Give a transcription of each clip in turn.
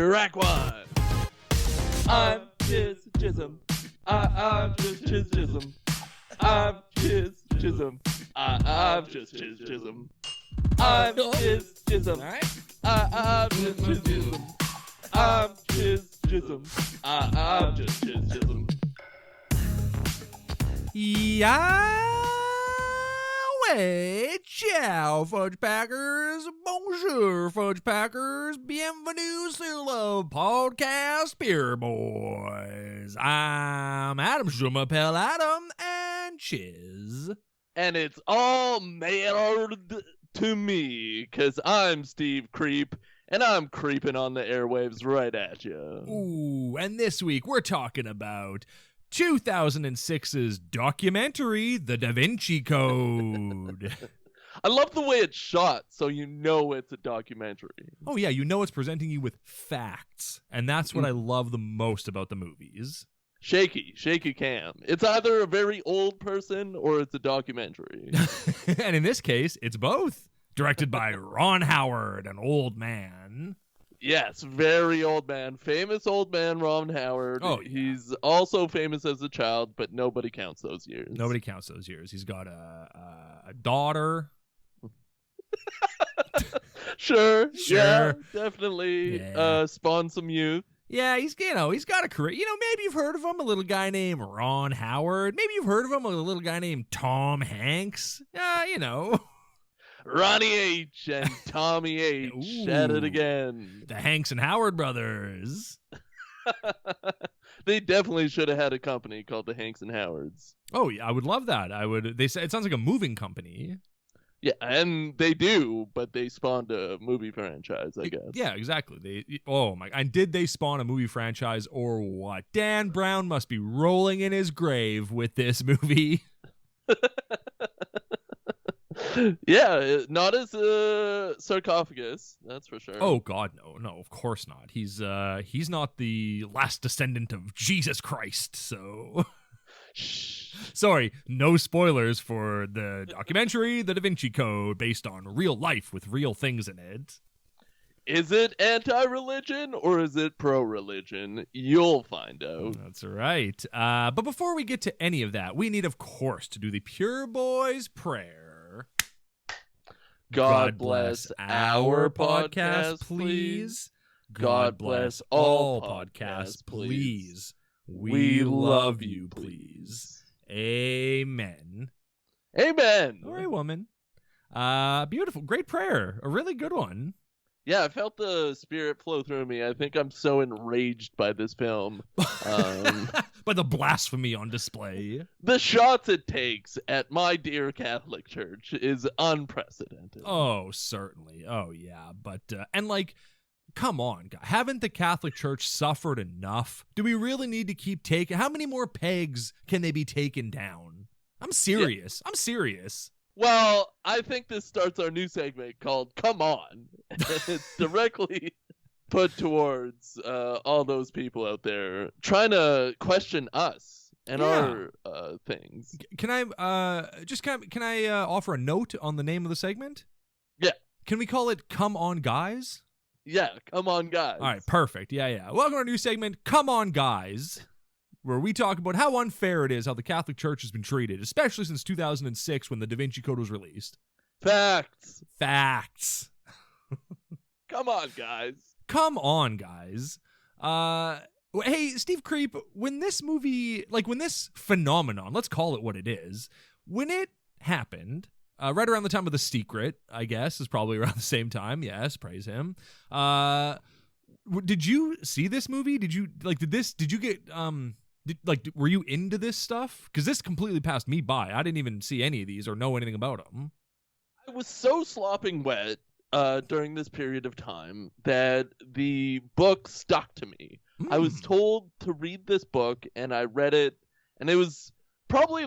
Rack one. I'm Jism. I'm just Jism. I'm just Jism. I'm just Jism. I'm just Jism. All right. I'm just Jism. I'm just Jism. I'm just Jism. Yahweh, ciao, Fudge Packers. Bonjour, Fudge Packers. Bienvenue sur le podcast Beer Boys. I'm Adam Schumapel, Adam, and Chiz. And it's all mailed to me, because I'm Steve Creep, and I'm creeping on the airwaves right at you. Ooh, and this week we're talking about 2006's documentary, The Da Vinci Code. I love the way it's shot, so you know it's a documentary. Oh yeah, you know it's presenting you with facts, and that's what I love the most about the movies. Shaky cam. It's either a very old person or it's a documentary. And in this case, it's both. Directed by Ron Howard, an old man. Yes, very old man. Famous old man Ron Howard. Oh, yeah. He's also famous as a child, but nobody counts those years. Nobody counts those years. He's got a daughter. Sure. Yeah, definitely. Yeah. Spawn some youth. Yeah, he's got a career. Maybe you've heard of him, a little guy named Ron Howard. Maybe you've heard of him, a little guy named Tom Hanks. Ronnie H. and Tommy H. Ooh. At it again. The Hanks and Howard brothers. They definitely should have had a company called the Hanks and Howards. Oh, yeah, I would love that. They say it sounds like a moving company. Yeah, and they do, but they spawned a movie franchise, I guess. Yeah, exactly. And did they spawn a movie franchise or what? Dan Brown must be rolling in his grave with this movie. Yeah, not as a sarcophagus, that's for sure. Oh God, no, of course not. He's not the last descendant of Jesus Christ, so sorry, no spoilers for the documentary The Da Vinci Code, based on real life with real things in it. Is it anti-religion or is it pro-religion? You'll find out. That's right. But before we get to any of that, we need, of course, to do the Pure Boys prayer. God bless our podcast, please. God bless all podcasts, please. We love you, please. Amen. Amen. All right, woman. Beautiful. Great prayer. A really good one. Yeah, I felt the spirit flow through me. I think I'm so enraged by this film. By the blasphemy on display. The shots it takes at my dear Catholic Church is unprecedented. Oh, certainly. Oh, yeah. But, come on, guys. Haven't the Catholic Church suffered enough? Do we really need to keep taking... How many more pegs can they be taken down? I'm serious. Yeah. I'm serious. Well, I think this starts our new segment called Come On. It's directly put towards all those people out there trying to question us and our things. Can I offer a note on the name of the segment? Yeah. Can we call it Come On Guys? Yeah, Come On Guys. All right, perfect. Yeah. Welcome to our new segment, Come On Guys, where we talk about how unfair it is how the Catholic Church has been treated, especially since 2006 when the Da Vinci Code was released. Facts. Come on, guys. Come on, guys. Hey, Steve Creep, when this movie, when this phenomenon, let's call it what it is, when it happened, right around the time of The Secret, I guess, is probably around the same time. Yes, praise him. Did you see this movie? Did you get, were you into this stuff? Because this completely passed me by. I didn't even see any of these or know anything about them. I was so slopping wet during this period of time that the book stuck to me. I was told to read this book, and I read it, and it was probably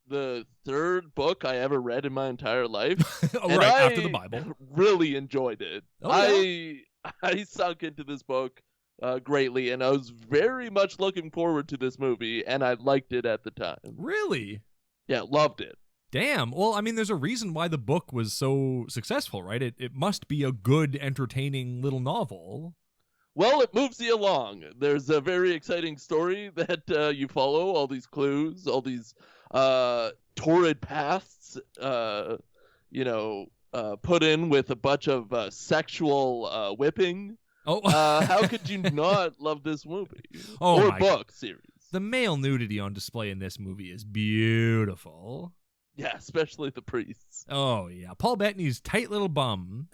the third book I ever read in my entire life. After the Bible. Really enjoyed it. Oh, yeah? I sunk into this book greatly, and I was very much looking forward to this movie, and I liked it at the time. Really? Yeah, loved it. Damn. Well, I mean, there's a reason why the book was so successful, right? It must be a good, entertaining little novel. Well, it moves you along. There's a very exciting story that you follow, all these clues, all these torrid paths, put in with a bunch of sexual whipping. Oh, how could you not love this movie? Oh, or book series? The male nudity on display in this movie is beautiful. Yeah, especially the priests. Oh, yeah. Paul Bettany's tight little bum.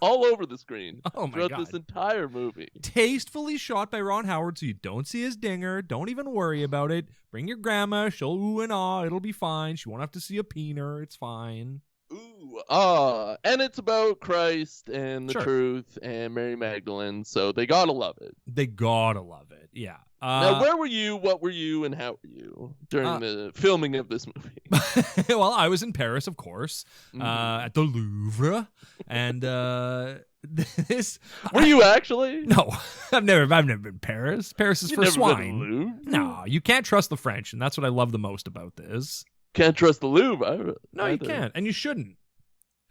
All over the screen. Oh, my throughout God. this entire movie. Tastefully shot by Ron Howard so you don't see his dinger. Don't even worry about it. Bring your grandma. She'll ooh and ah. It'll be fine. She won't have to see a peener. It's fine. Ooh, and it's about Christ and the truth and Mary Magdalene, so they gotta love it. They gotta love it, yeah. Now, where were you, what were you, and how were you during the filming of this movie? Well, I was in Paris, of course, at the Louvre, and this... Were you actually? No, I've never been Paris. Paris is for swine. Been to the Louvre? No, you can't trust the French, and that's what I love the most about this. Can't trust the Louvre. No, you can't, and you shouldn't.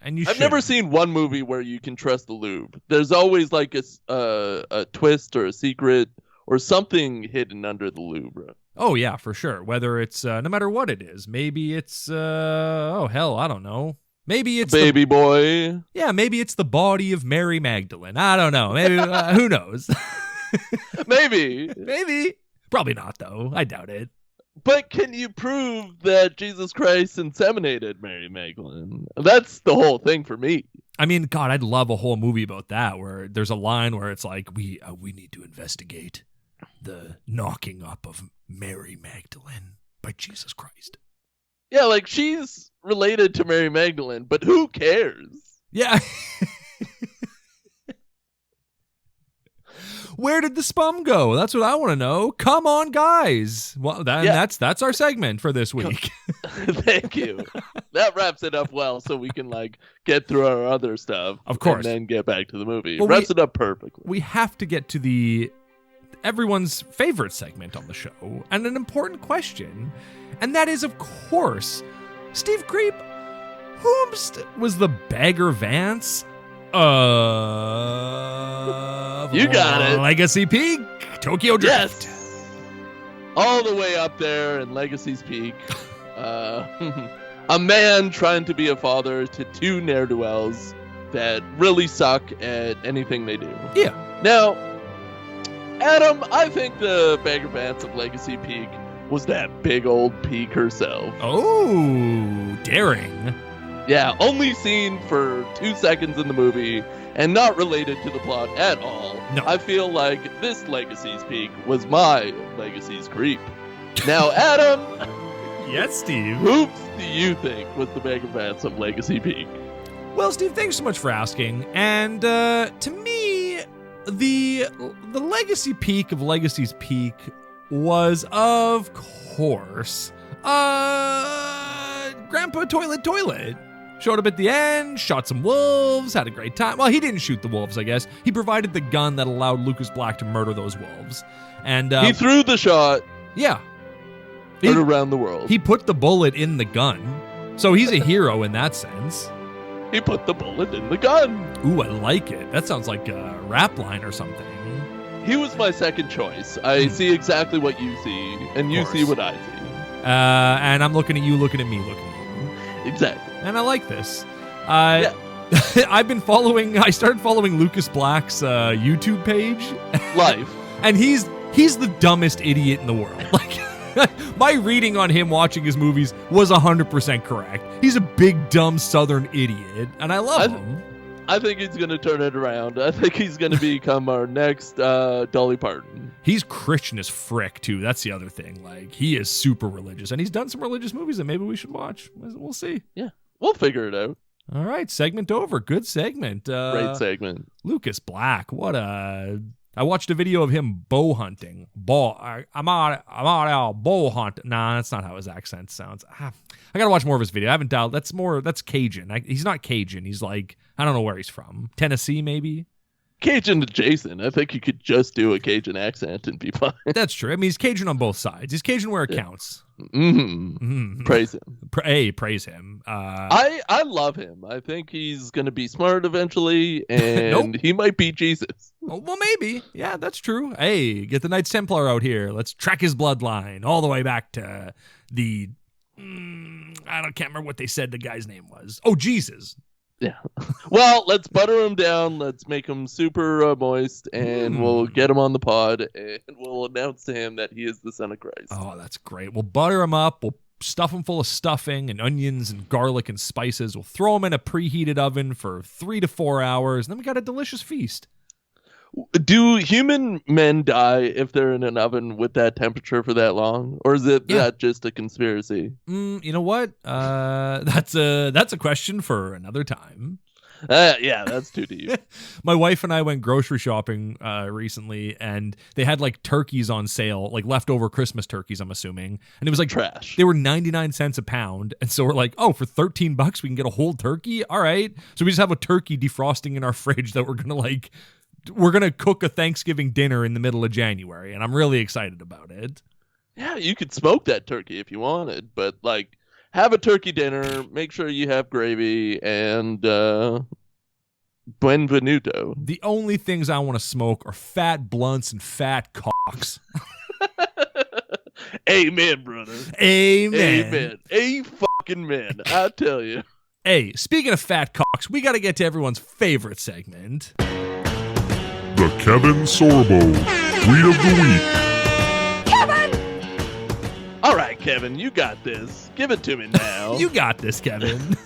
I've never seen one movie where you can trust the Louvre. There's always like a twist or a secret or something hidden under the Louvre. Oh yeah, for sure. Whether it's no matter what it is, maybe it's I don't know. Maybe it's baby boy. Yeah, maybe it's the body of Mary Magdalene. I don't know. Maybe who knows? Maybe. Probably not though. I doubt it. But can you prove that Jesus Christ inseminated Mary Magdalene? That's the whole thing for me. I mean, God, I'd love a whole movie about that where there's a line where it's like, we need to investigate the knocking up of Mary Magdalene by Jesus Christ. Yeah, like she's related to Mary Magdalene, but who cares? Yeah. Where did the spum go? That's what I want to know. Come on, guys. Well, that's our segment for this week. Thank you. That wraps it up well, so we can get through our other stuff. Of course. And then get back to the movie. Well, wraps it up perfectly. We have to get to everyone's favorite segment on the show, and an important question, and that is, of course, Steve Creep, whomst was the Bagger Vance? You got it. Legacy Peak, Tokyo Drift. Yes. All the way up there in Legacy's Peak. A man trying to be a father to two ne'er-do-wells that really suck at anything they do. Yeah. Now, Adam, I think the Bagger Vance of Legacy Peak was that big old peak herself. Oh, daring. Yeah, only seen for 2 seconds in the movie and not related to the plot at all. No. I feel like this Legacy's Peak was my Legacy's Creep. Now, Adam. Yes, Steve. Who do you think was the Bagger Vance of Legacy Peak? Well, Steve, thanks so much for asking. And to me, the Legacy Peak of Legacy's Peak was, of course, Grandpa Toilet. Showed up at the end, shot some wolves, had a great time. Well, he didn't shoot the wolves, I guess. He provided the gun that allowed Lucas Black to murder those wolves. And he threw the shot. Yeah. Heard around the world. He put the bullet in the gun. So he's a hero in that sense. He put the bullet in the gun. Ooh, I like it. That sounds like a rap line or something. He was my second choice. I see exactly what you see, and you see what I see. And I'm looking at you, looking at me, looking at you. Exactly. And I like this. I started following Lucas Black's YouTube page. Life. And he's the dumbest idiot in the world. My reading on him watching his movies was 100% correct. He's a big, dumb Southern idiot, and I love him. I think he's going to turn it around. I think he's going to become our next Dolly Parton. He's Christian as frick, too. That's the other thing. He is super religious, and he's done some religious movies that maybe we should watch. We'll see. Yeah, we'll figure it out. All right, segment over. Good segment. Great segment. Lucas Black, I watched a video of him bow hunting. I'm out bow hunting. Nah, that's not how his accent sounds. I gotta watch more of his video. I haven't dialed. That's Cajun. He's not Cajun. He's I don't know where he's from. Tennessee, maybe? Cajun adjacent. I think you could just do a Cajun accent and be fine. That's true. I mean, he's Cajun on both sides. He's Cajun where it counts. Praise him. Praise him. I love him. I think he's going to be smart eventually, and he might be Jesus. Well, maybe. Yeah, that's true. Hey, get the Knights Templar out here. Let's track his bloodline all the way back to the... I can't remember what they said the guy's name was. Oh, Jesus. Yeah. Well, let's butter him down. Let's make him super moist, and we'll get him on the pod, and we'll announce to him that he is the Son of Christ. Oh, that's great. We'll butter him up. We'll stuff him full of stuffing and onions and garlic and spices. We'll throw him in a preheated oven for 3 to 4 hours, and then we got a delicious feast. Do human men die if they're in an oven with that temperature for that long, or is it that just a conspiracy? You know what? That's a question for another time. Yeah, that's too deep. My wife and I went grocery shopping recently, and they had like turkeys on sale, like leftover Christmas turkeys, I'm assuming. And it was like trash. They were 99 cents a pound. And so we're like, oh, for $13 we can get a whole turkey? All right. So we just have a turkey defrosting in our fridge that we're going to cook a Thanksgiving dinner in the middle of January. And I'm really excited about it. Yeah, you could smoke that turkey if you wanted, but like, have a turkey dinner, make sure you have gravy, and buenvenuto. The only things I want to smoke are fat blunts and fat cocks. Amen, brother. Amen. Amen. I tell you. Hey, speaking of fat cocks, we got to get to everyone's favorite segment. The Kevin Sorbo Tweet of the Week. All right, Kevin, you got this. Give it to me now. You got this, Kevin.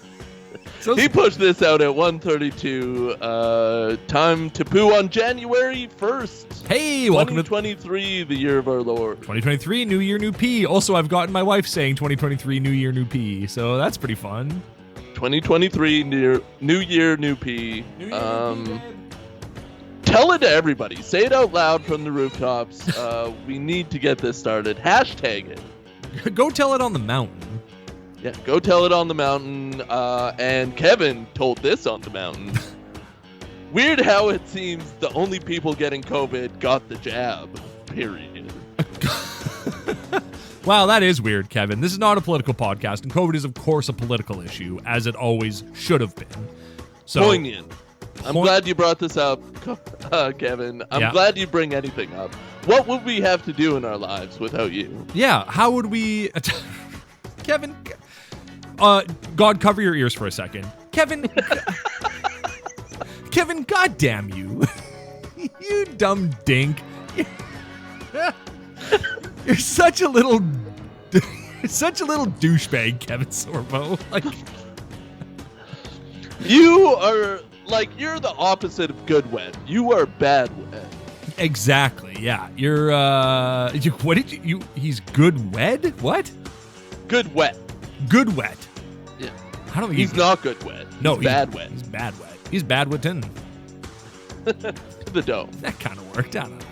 He pushed this out at 1:32. Time to poo on January 1st. Hey, welcome to 2023, the year of our Lord. 2023, New Year, New Pee. Also, I've gotten my wife saying 2023, New Year, New Pee. So that's pretty fun. 2023, New Year, New Pee. Tell it to everybody. Say it out loud from the rooftops. We need to get this started. Hashtag it. Go tell it on the mountain. Yeah, go tell it on the mountain. And Kevin told this on the mountain. Weird how it seems the only people getting COVID got the jab. Period. Wow, that is weird, Kevin. This is not a political podcast, and COVID is, of course, a political issue, as it always should have been. So, Poignant. I'm glad you brought this up, Kevin. I'm glad you bring anything up. What would we have to do in our lives without you? Yeah, how would we... Kevin... God, cover your ears for a second. Kevin... Kevin, goddamn you. You dumb dink. You're such a little... such a little douchebag, Kevin Sorbo. Like... You are... Like, you're the opposite of good wet. You are bad wet. Exactly, yeah. You're, what did you, he's good wed? What? Good wet. Good wet. Yeah. I don't think he's not good wet. No, he's bad wet. He's bad wet. He's bad wetting. The dome. That kind of worked. I don't know.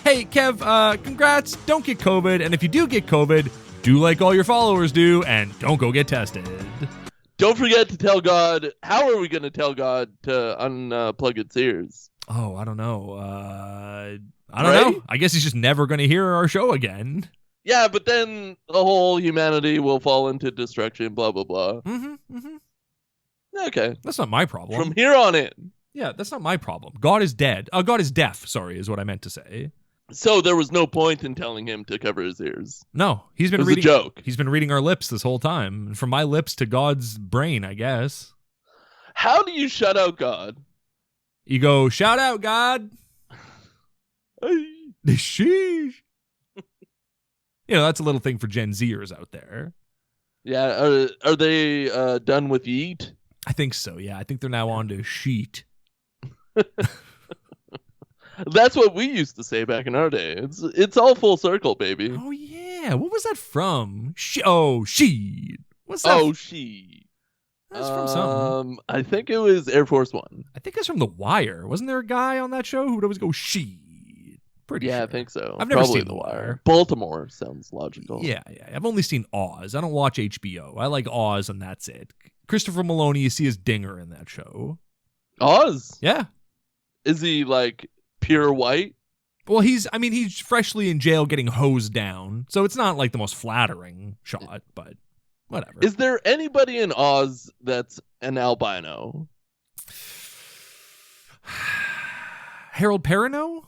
Hey, Kev, congrats. Don't get COVID. And if you do get COVID, do like all your followers do and don't go get tested. Don't forget to tell God. How are we going to tell God to unplug its ears? Oh, I don't know. I don't know. I guess he's just never going to hear our show again. Yeah, but then the whole humanity will fall into destruction, blah, blah, blah. Okay. That's not my problem. From here on in. Yeah, that's not my problem. God is dead. God is deaf, sorry, is what I meant to say. So there was no point in telling him to cover his ears. No, he's been reading. A joke. He's been reading our lips this whole time, from my lips to God's brain, I guess. How do you shut out God? You go, shout out God. Sheesh. You know, that's a little thing for Gen Zers out there. Yeah, are they done with yeet? I think so. Yeah, I think they're now on to sheet. That's what we used to say back in our day. It's all full circle, baby. Oh yeah, what was that from? Sheet. What's that? Oh, she. That's from something. I think it was Air Force One. I think it's from The Wire. Wasn't there a guy on that show who would always go sheet? Pretty sure. I think so. I've never Probably seen The Wire. Baltimore sounds logical. Yeah. I've only seen Oz. I don't watch HBO. I like Oz, and that's it. Christopher Maloney, you see his dinger in that show. Oz? Yeah. Is he like pure white? Well, he's freshly in jail getting hosed down, so it's not like the most flattering shot, but whatever. Is there anybody in Oz that's an albino? Harold Perrineau?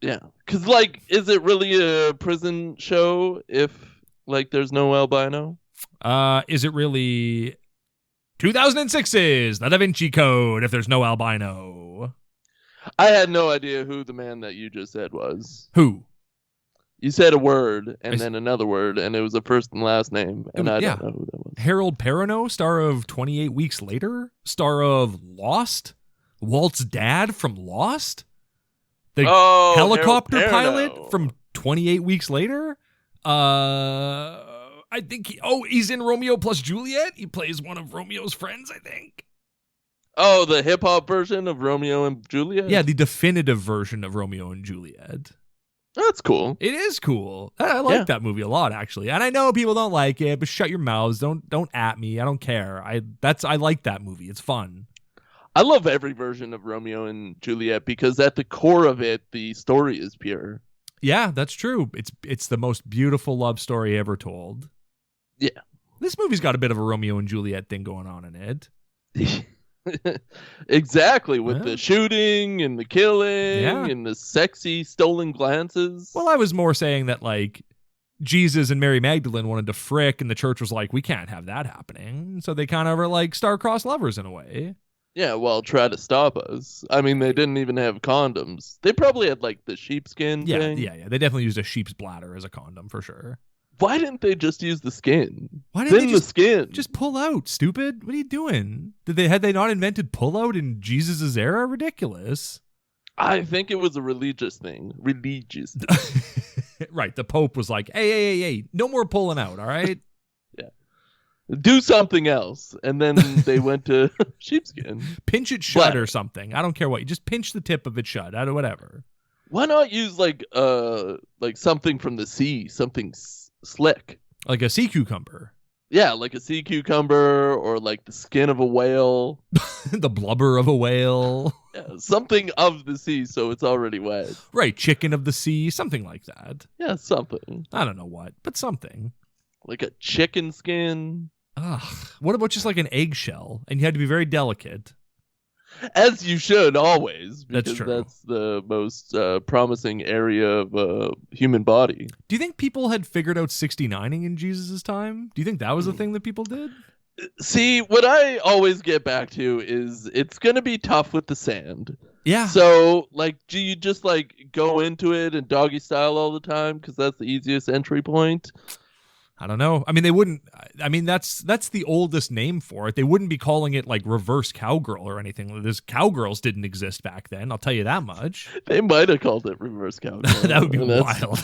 Yeah, because like, is it really a prison show if like there's no albino? Is it really 2006's The Da Vinci Code if there's no albino? I had no idea who the man that you just said was. Who? You said a word and then another word, and it was a first and last name, and I yeah. don't know who that was. Harold Perrineau, star of 28 Weeks Later, star of Lost, Walt's dad from Lost, the helicopter pilot from 28 Weeks Later. I think he's in Romeo plus Juliet. He plays one of Romeo's friends, I think. Oh, the hip hop version of Romeo and Juliet? Yeah, the definitive version of Romeo and Juliet. That's cool. It is cool. I like that movie a lot, actually. And I know people don't like it, but shut your mouths. Don't at me. I don't care. I like that movie. It's fun. I love every version of Romeo and Juliet because at the core of it, the story is pure. Yeah, that's true. It's the most beautiful love story ever told. Yeah. This movie's got a bit of a Romeo and Juliet thing going on in it. Exactly, with the shooting and the killing and the sexy stolen glances. Well, I was more saying that like Jesus and Mary Magdalene wanted to frick, and the church was like, we can't have that happening. So they kind of are like star-crossed lovers in a way. Yeah, well, try to stop us. I mean, they didn't even have condoms. They probably had like the sheepskin thing. Yeah. They definitely used a sheep's bladder as a condom for sure. Why didn't they just use the skin? Why didn't they the skin? Just pull out, stupid. What are you doing? Had they not invented pull out in Jesus' era? Ridiculous. I think it was a religious thing. Right. The Pope was like, hey, no more pulling out, all right? Yeah. Do something else. And then they went to sheepskin. Pinch it shut or something. I don't care what. You just pinch the tip of it shut. Out of whatever. Why not use like something from the sea, something slick, like a sea cucumber? Yeah, like a sea cucumber or like the skin of a whale. The blubber of a whale. Yeah, something of the sea, so it's already wet. Right, chicken of the sea, something like that. Yeah, something. I don't know what, but something. Like a chicken skin. Ugh. What about just like an eggshell? And you had to be very delicate. As you should always, because that's true. That's the most promising area of human body. Do you think people had figured out 69ing in Jesus' time? Do you think that was a thing that people did? See, what I always get back to is it's going to be tough with the sand. Yeah. So, like, do you just, like, go into it and doggy style all the time? Because that's the easiest entry point. I don't know. I mean, they wouldn't. I mean, that's the oldest name for it. They wouldn't be calling it like reverse cowgirl or anything. This cowgirls didn't exist back then. I'll tell you that much. They might have called it reverse cowgirl. That would be wild.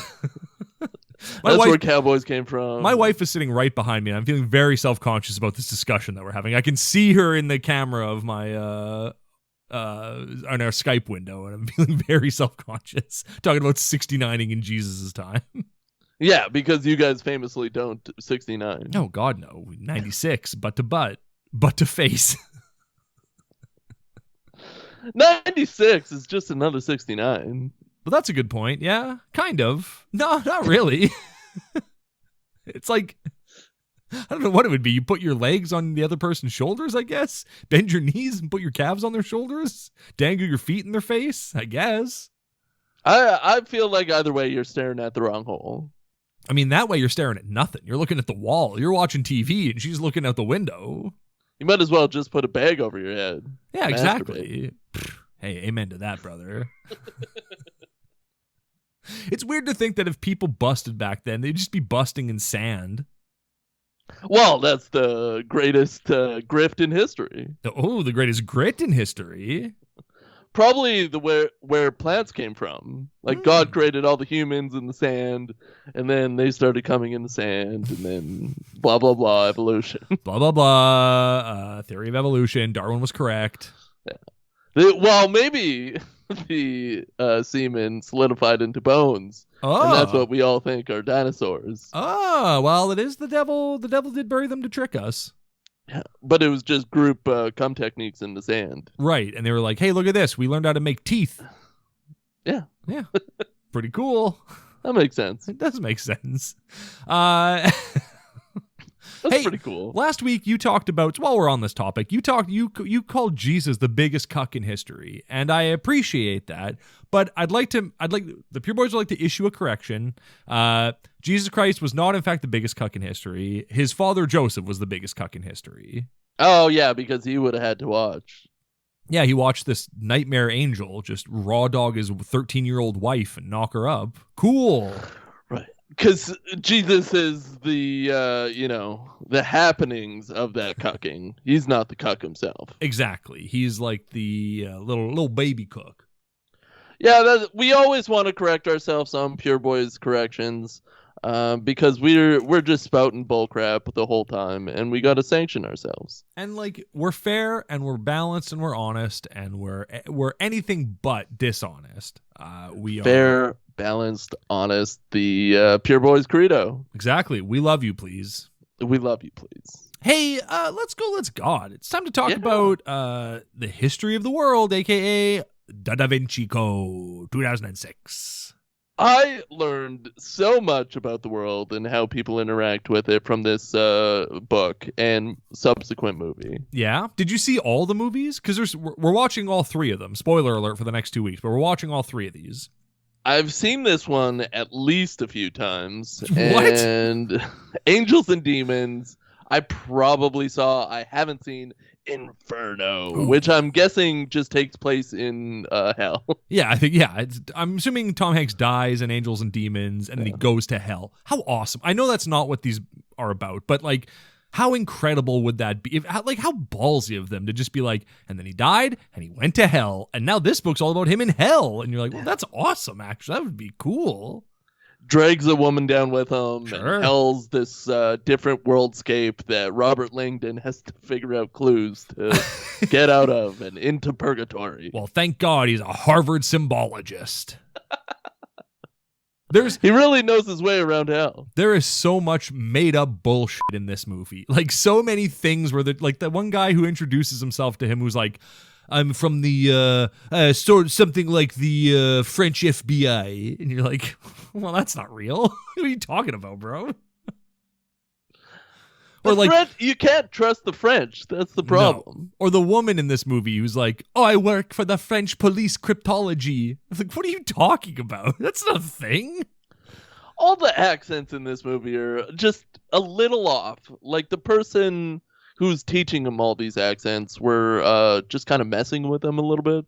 That's where cowboys came from. My wife is sitting right behind me, and I'm feeling very self-conscious about this discussion that we're having. I can see her in the camera of my on our Skype window, and I'm feeling very self-conscious talking about 69ing in Jesus' time. Yeah, because you guys famously don't 69. No, God, no. 96, butt to face. 96 is just another 69. Well, that's a good point. Yeah, kind of. No, not really. It's like, I don't know what it would be. You put your legs on the other person's shoulders, I guess. Bend your knees and put your calves on their shoulders. Dangle your feet in their face, I guess. I feel like either way you're staring at the wrong hole. I mean, that way you're staring at nothing. You're looking at the wall. You're watching TV, and she's looking out the window. You might as well just put a bag over your head. Yeah, exactly. Hey, amen to that, brother. It's weird to think that if people busted back then, they'd just be busting in sand. Well, that's the greatest grift in history. The greatest grit in history. Probably where plants came from. Like God created all the humans in the sand, and then they started coming in the sand, and then blah blah blah evolution. Blah blah blah. Theory of evolution. Darwin was correct. Yeah. Well, maybe the semen solidified into bones, and that's what we all think are dinosaurs. Oh, well, it is the devil. The devil did bury them to trick us. Yeah, but it was just group cum techniques in the sand. Right. And they were like, hey, look at this. We learned how to make teeth. Yeah. Yeah. Pretty cool. That makes sense. It does make sense. That's pretty cool. Last week you talked about, while we're on this topic, you called Jesus the biggest cuck in history, and I appreciate that. But the Pure Boys would like to issue a correction. Jesus Christ was not, in fact, the biggest cuck in history. His father Joseph was the biggest cuck in history. Oh yeah, because he would have had to watch. Yeah, he watched this nightmare angel just raw dog his 13-year-old wife and knock her up. Cool. Right. Because Jesus is the, the happenings of that cucking. He's not the cuck himself. Exactly. He's like the little baby cook. Yeah, we always want to correct ourselves on Pure Boys corrections because we're just spouting bullcrap the whole time, and we got to sanction ourselves. And like we're fair and we're balanced and we're honest and we're anything but dishonest. We fair, are balanced, honest. The Pure Boys credo. Exactly. We love you, please. We love you, please. Hey, let's go. Let's God. It's time to talk about the history of the world, aka the Vinci Code, 2006. I learned so much about the world and how people interact with it from this book and subsequent movie. Yeah? Did you see all the movies? Because we're watching all three of them. Spoiler alert for the next 2 weeks, but we're watching all three of these. I've seen this one at least a few times. What? And Angels and Demons, I probably saw. I haven't seen Inferno, which I'm guessing just takes place in hell. Yeah, I think, I'm assuming Tom Hanks dies in Angels and Demons and then he goes to hell. How awesome. I know that's not what these are about, but like, how incredible would that be? How ballsy of them to just be like, and then he died and he went to hell and now this book's all about him in hell. And you're like, well, that's awesome, actually. That would be cool. Drags a woman down with him. Sure. And hell's this different worldscape that Robert Langdon has to figure out clues to get out of and into purgatory. Well, thank God he's a Harvard symbologist. He really knows his way around hell. There is so much made up bullshit in this movie. Like so many things where like the one guy who introduces himself to him who's like, I'm from the something like the French FBI, and you're like, well, that's not real. What are you talking about, bro? Or like, French, you can't trust the French. That's the problem. No. Or the woman in this movie who's like, oh, I work for the French police cryptology. I was like, what are you talking about? That's not a thing. All the accents in this movie are just a little off. Like the person who's teaching him all these accents were just kind of messing with him a little bit.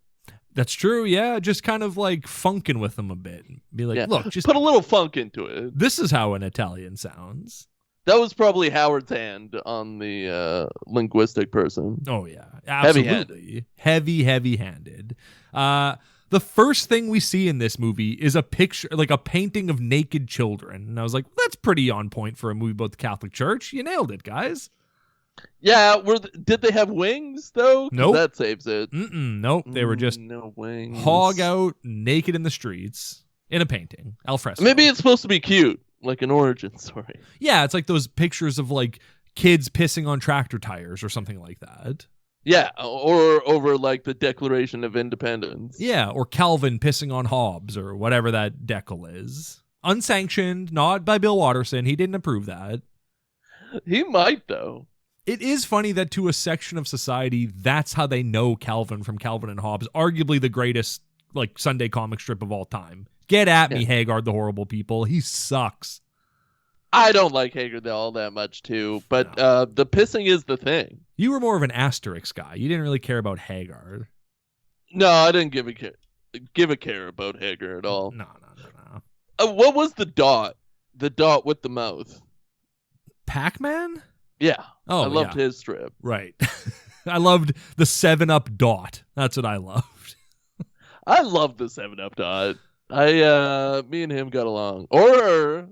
That's true, yeah. Just kind of like funking with them a bit. Be like, look, just put a little funk into it. This is how an Italian sounds. That was probably Howard's hand on the linguistic person. Oh, yeah. Absolutely. Heavy-handed. The first thing we see in this movie is a picture, like a painting of naked children. And I was like, well, that's pretty on point for a movie about the Catholic Church. You nailed it, guys. Yeah, did they have wings, though? Nope. That saves it. Nope. They were just no wings. Hog out, naked in the streets, in a painting. Al fresco. Maybe it's supposed to be cute, like an origin story. Yeah, it's like those pictures of like kids pissing on tractor tires or something like that. Yeah, or over like the Declaration of Independence. Yeah, or Calvin pissing on Hobbes or whatever that decal is. Unsanctioned, not by Bill Watterson. He didn't approve that. He might, though. It is funny that to a section of society, that's how they know Calvin from Calvin and Hobbes, arguably the greatest like Sunday comic strip of all time. Get at me, Haggard the Horrible People. He sucks. I don't like Haggard all that much, too, but the pissing is the thing. You were more of an Asterix guy. You didn't really care about Haggard. No, I didn't give a care about Haggard at all. No. What was the dot? The dot with the mouth. Pac-Man? Yeah. Oh, I loved his strip. Right. I loved the 7-Up dot. That's what I loved. I loved the 7-Up dot. Me and him got along. Or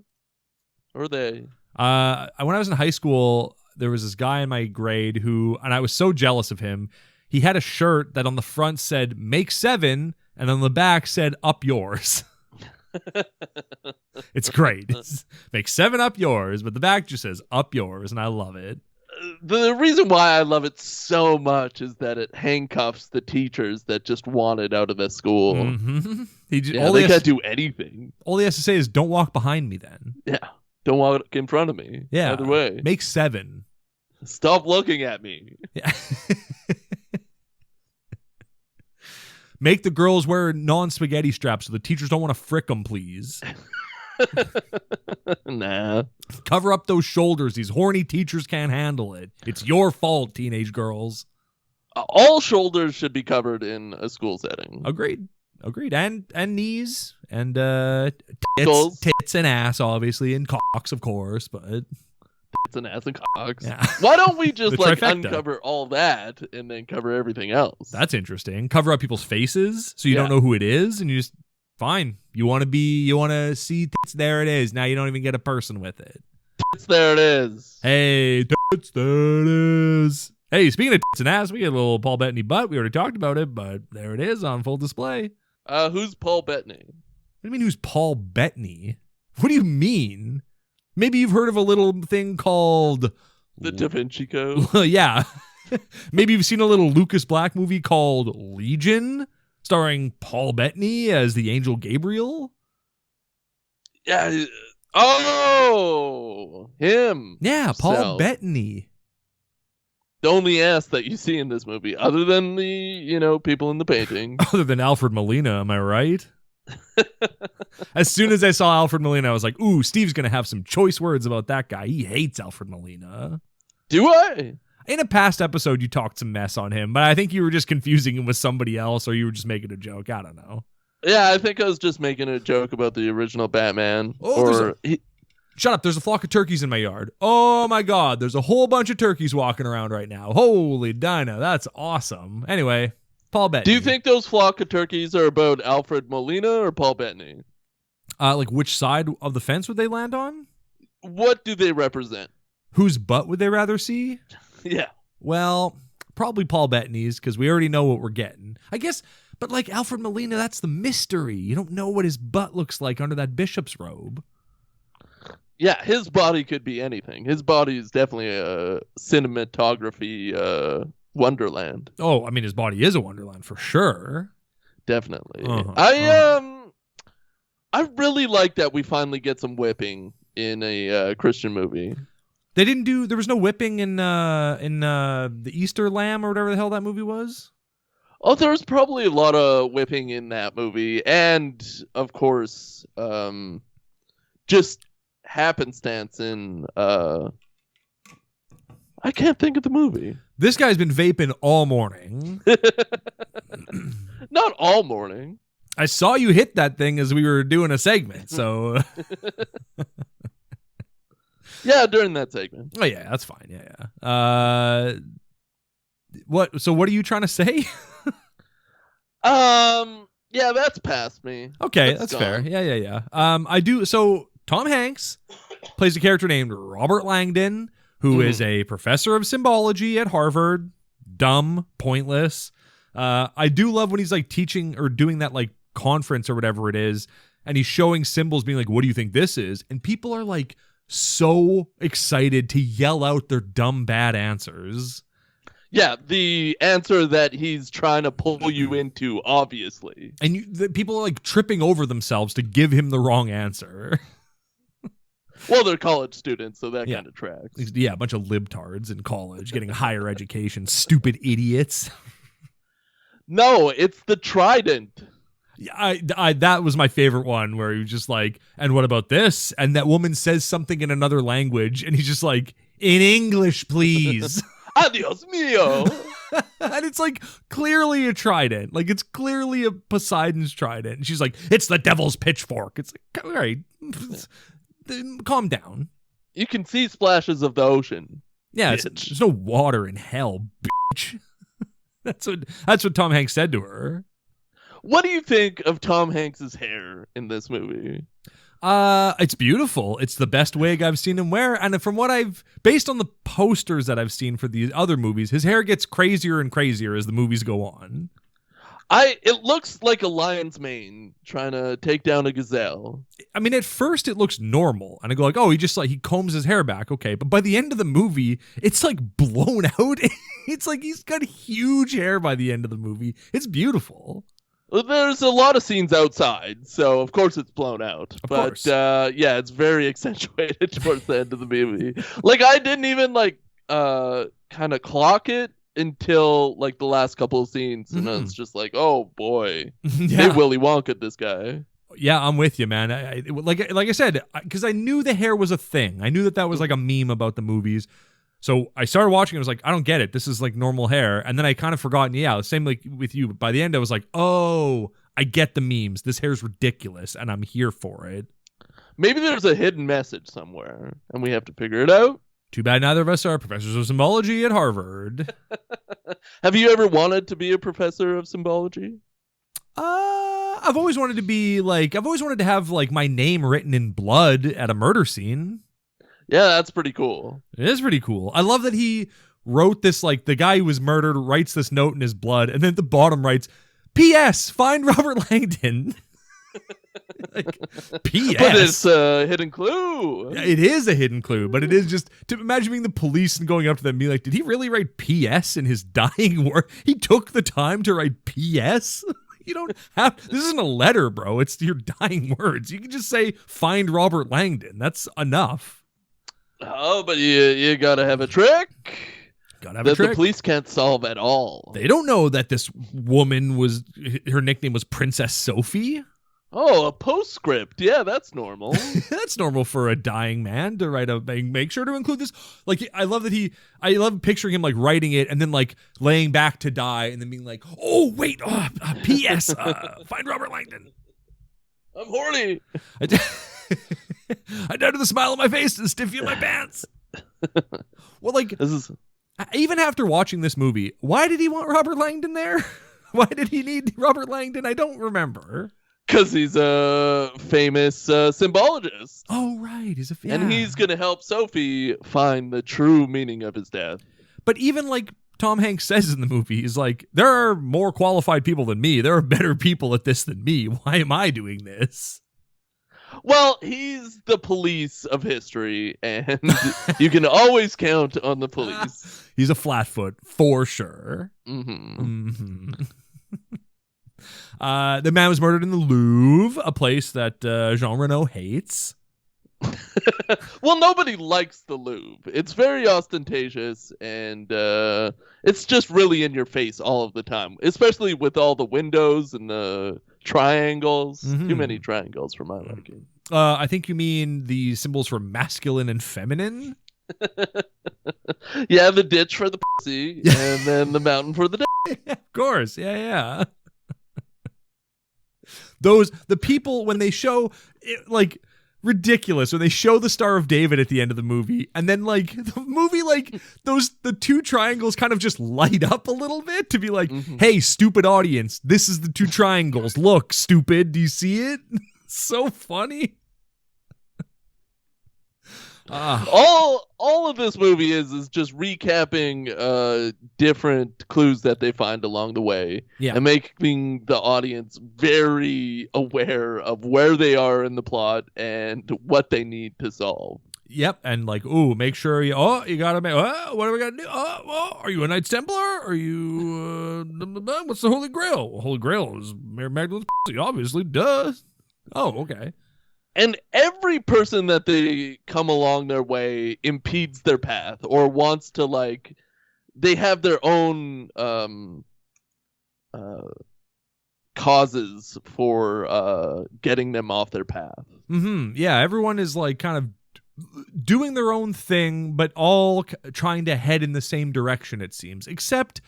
they. When I was in high school, there was this guy in my grade who, and I was so jealous of him, he had a shirt that on the front said, make 7, and on the back said, up yours. It's great. Make 7 up yours, but the back just says up yours, and I love it. the reason why I love it so much is that it handcuffs the teachers that just want it out of the school. Mm-hmm. They can't do anything. All he has to say is, "Don't walk behind me." Then. Yeah. Don't walk in front of me. Yeah. Either way. Make 7. Stop looking at me. Yeah. Make the girls wear non-spaghetti straps so the teachers don't want to frick them, please. Nah. Cover up those shoulders. These horny teachers can't handle it. It's your fault, teenage girls. All shoulders should be covered in a school setting. Agreed. And knees and tits and ass, obviously, and cocks, of course, but tits and ass and cocks. Yeah. Why don't we just like trifecta. uncover all that and then cover everything else? That's interesting. Cover up people's faces so you don't know who it is, and you just fine. You want to see tits, there it is. Now you don't even get a person with it. Tits, there it is. Hey, tits, there it is. Hey, speaking of tits and ass, we get a little Paul Bettany butt. We already talked about it, but there it is on full display. Who's Paul Bettany? What do you mean, who's Paul Bettany? What do you mean? Maybe you've heard of a little thing called... The Da Vinci Code? Yeah. Maybe you've seen a little Lucas Black movie called Legion, starring Paul Bettany as the angel Gabriel. Yeah. Oh! Him. Yeah, Paul So. Bettany. The only ass that you see in this movie, other than the, people in the painting. Other than Alfred Molina, am I right? As soon as I saw Alfred Molina, I was like, ooh, Steve's going to have some choice words about that guy. He hates Alfred Molina. Do I? In a past episode, you talked some mess on him, but I think you were just confusing him with somebody else, or you were just making a joke. I don't know. Yeah, I think I was just making a joke about the original Batman. Oh, shut up. There's a flock of turkeys in my yard. Oh, my God. There's a whole bunch of turkeys walking around right now. Holy Dinah. That's awesome. Anyway, Paul Bettany. Do you think those flock of turkeys are about Alfred Molina or Paul Bettany? Like, which side of the fence would they land on? What do they represent? Whose butt would they rather see? Yeah. Well, probably Paul Bettany's, because we already know what we're getting. I guess, but like Alfred Molina, that's the mystery. You don't know what his butt looks like under that bishop's robe. Yeah, his body could be anything. His body is definitely a cinematography wonderland. Oh, I mean, his body is a wonderland for sure. Definitely. Uh-huh. I really like that we finally get some whipping in a Christian movie. They didn't do. There was no whipping in the Easter Lamb or whatever the hell that movie was. Oh, there was probably a lot of whipping in that movie, and of course, just happenstance in I can't think of the movie. This guy's been vaping all morning. Not all morning. I saw you hit that thing as we were doing a segment, so yeah, during that segment. Oh yeah, that's fine. Yeah. What are you trying to say? Yeah, that's past me. Okay, that's fair. Yeah. I do. So Tom Hanks plays a character named Robert Langdon, who is a professor of symbology at Harvard. Dumb, pointless. I do love when he's like teaching or doing that like conference or whatever it is, and he's showing symbols, being like, "What do you think this is?" And people are like so excited to yell out their dumb bad answers. Yeah, the answer that he's trying to pull you into, obviously. And the people are like tripping over themselves to give him the wrong answer. Well, they're college students, so that kind of tracks. Yeah, a bunch of libtards in college getting higher education. Stupid idiots. No, it's the trident. Yeah, I that was my favorite one, where he was just like, "And what about this?" And that woman says something in another language, and he's just like, "In English, please." Adios mio. And it's like clearly a trident. Like it's clearly a Poseidon's trident. And she's like, "It's the devil's pitchfork." It's like, all right, calm down. You can see splashes of the ocean. Yeah, there's no water in hell, bitch. That's what Tom Hanks said to her. What do you think of Tom Hanks's hair in this movie? It's beautiful. It's the best wig I've seen him wear. And from what based on the posters that I've seen for the other movies, his hair gets crazier and crazier as the movies go on. It looks like a lion's mane trying to take down a gazelle. I mean, at first it looks normal, and I go like, oh, he combs his hair back, okay. But by the end of the movie, it's like blown out. It's like he's got huge hair by the end of the movie. It's beautiful. Well, there's a lot of scenes outside, so of course it's blown out. Of course. Yeah, it's very accentuated towards the end of the movie. Like, I didn't even kind of clock it until like the last couple of scenes, and it's just like, oh boy, they Willy Wonka this guy. Yeah, I'm with you, man. Like I said, because I knew the hair was a thing. I knew that was like a meme about the movies. So I started watching. I was like, I don't get it. This is like normal hair. And then I kind of forgot. And yeah, the same like with you. But by the end, I was like, oh, I get the memes. This hair's ridiculous, and I'm here for it. Maybe there's a hidden message somewhere, and we have to figure it out. Too bad neither of us are professors of symbology at Harvard. Have you ever wanted to be a professor of symbology? I've always wanted to have like my name written in blood at a murder scene. Yeah, that's pretty cool. It is pretty cool. I love that he wrote this, like the guy who was murdered writes this note in his blood, and then at the bottom writes, P.S. Find Robert Langdon. Like, P.S. But it's a hidden clue. It is a hidden clue, but it is just to imagine being the police and going up to them and being like, did he really write P.S. in his dying word? He took the time to write P.S.? You don't have, this isn't a letter, bro. It's your dying words. You can just say, find Robert Langdon. That's enough. Oh, but you gotta have a trick. Gotta have a trick. The police can't solve at all. They don't know that this woman her nickname was Princess Sophie. Oh, a postscript. Yeah, that's normal. That's normal for a dying man to write make sure to include this. Like, I love that picturing him like writing it and then like laying back to die and then being like, oh, wait, P.S. Find Robert Langdon. I'm horny. I died with a smile on my face and a stiffy in my pants. Well, like, even after watching this movie, why did he want Robert Langdon there? Why did he need Robert Langdon? I don't remember. Because he's a famous symbologist. Oh, right. And he's going to help Sophie find the true meaning of his death. But even like Tom Hanks says in the movie, he's like, there are more qualified people than me. There are better people at this than me. Why am I doing this? Well, he's the police of history, and you can always count on the police. He's a flatfoot, for sure. Mm-hmm. The man was murdered in the Louvre, a place that Jean Reno hates. Well, nobody likes the Louvre. It's very ostentatious, and it's just really in your face all of the time, especially with all the windows and the triangles. Mm-hmm. Too many triangles for my liking. I think you mean the symbols for masculine and feminine? Yeah, the ditch for the pussy, and then the mountain for the dick. Of course, yeah. The people, when they show, like, ridiculous, when they show the Star of David at the end of the movie, and then, like, the movie, like, the two triangles kind of just light up a little bit to be like, hey, stupid audience, this is the two triangles. Look, stupid, do you see it? So funny. All of this movie is just recapping different clues that they find along the way, and making the audience very aware of where they are in the plot and what they need to solve. Yep, and like, ooh, make sure you gotta make. What do we gotta do? Are you a Knights Templar? Are you? What's the Holy Grail? Well, Holy Grail is Mary Magdalenes, obviously. Duh. Oh, okay. And every person that they come along their way impedes their path or wants to, like, they have their own causes for getting them off their path. Mm-hmm. Yeah, everyone is like kind of doing their own thing, but all trying to head in the same direction, it seems. Except,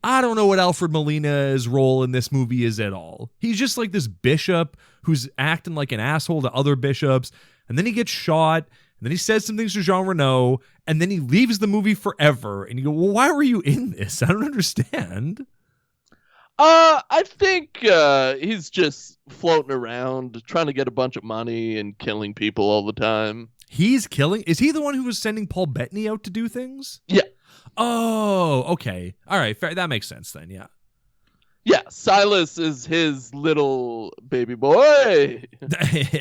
I don't know what Alfred Molina's role in this movie is at all. He's just like this bishop who's acting like an asshole to other bishops, and then he gets shot, and then he says some things to Jean Reno, and then he leaves the movie forever. And you go, well, why were you in this? I don't understand. I think he's just floating around, trying to get a bunch of money and killing people all the time. He's killing? Is he the one who was sending Paul Bettany out to do things? Yeah. Oh, okay. All right, fair. That makes sense then, yeah. Yeah, Silas is his little baby boy.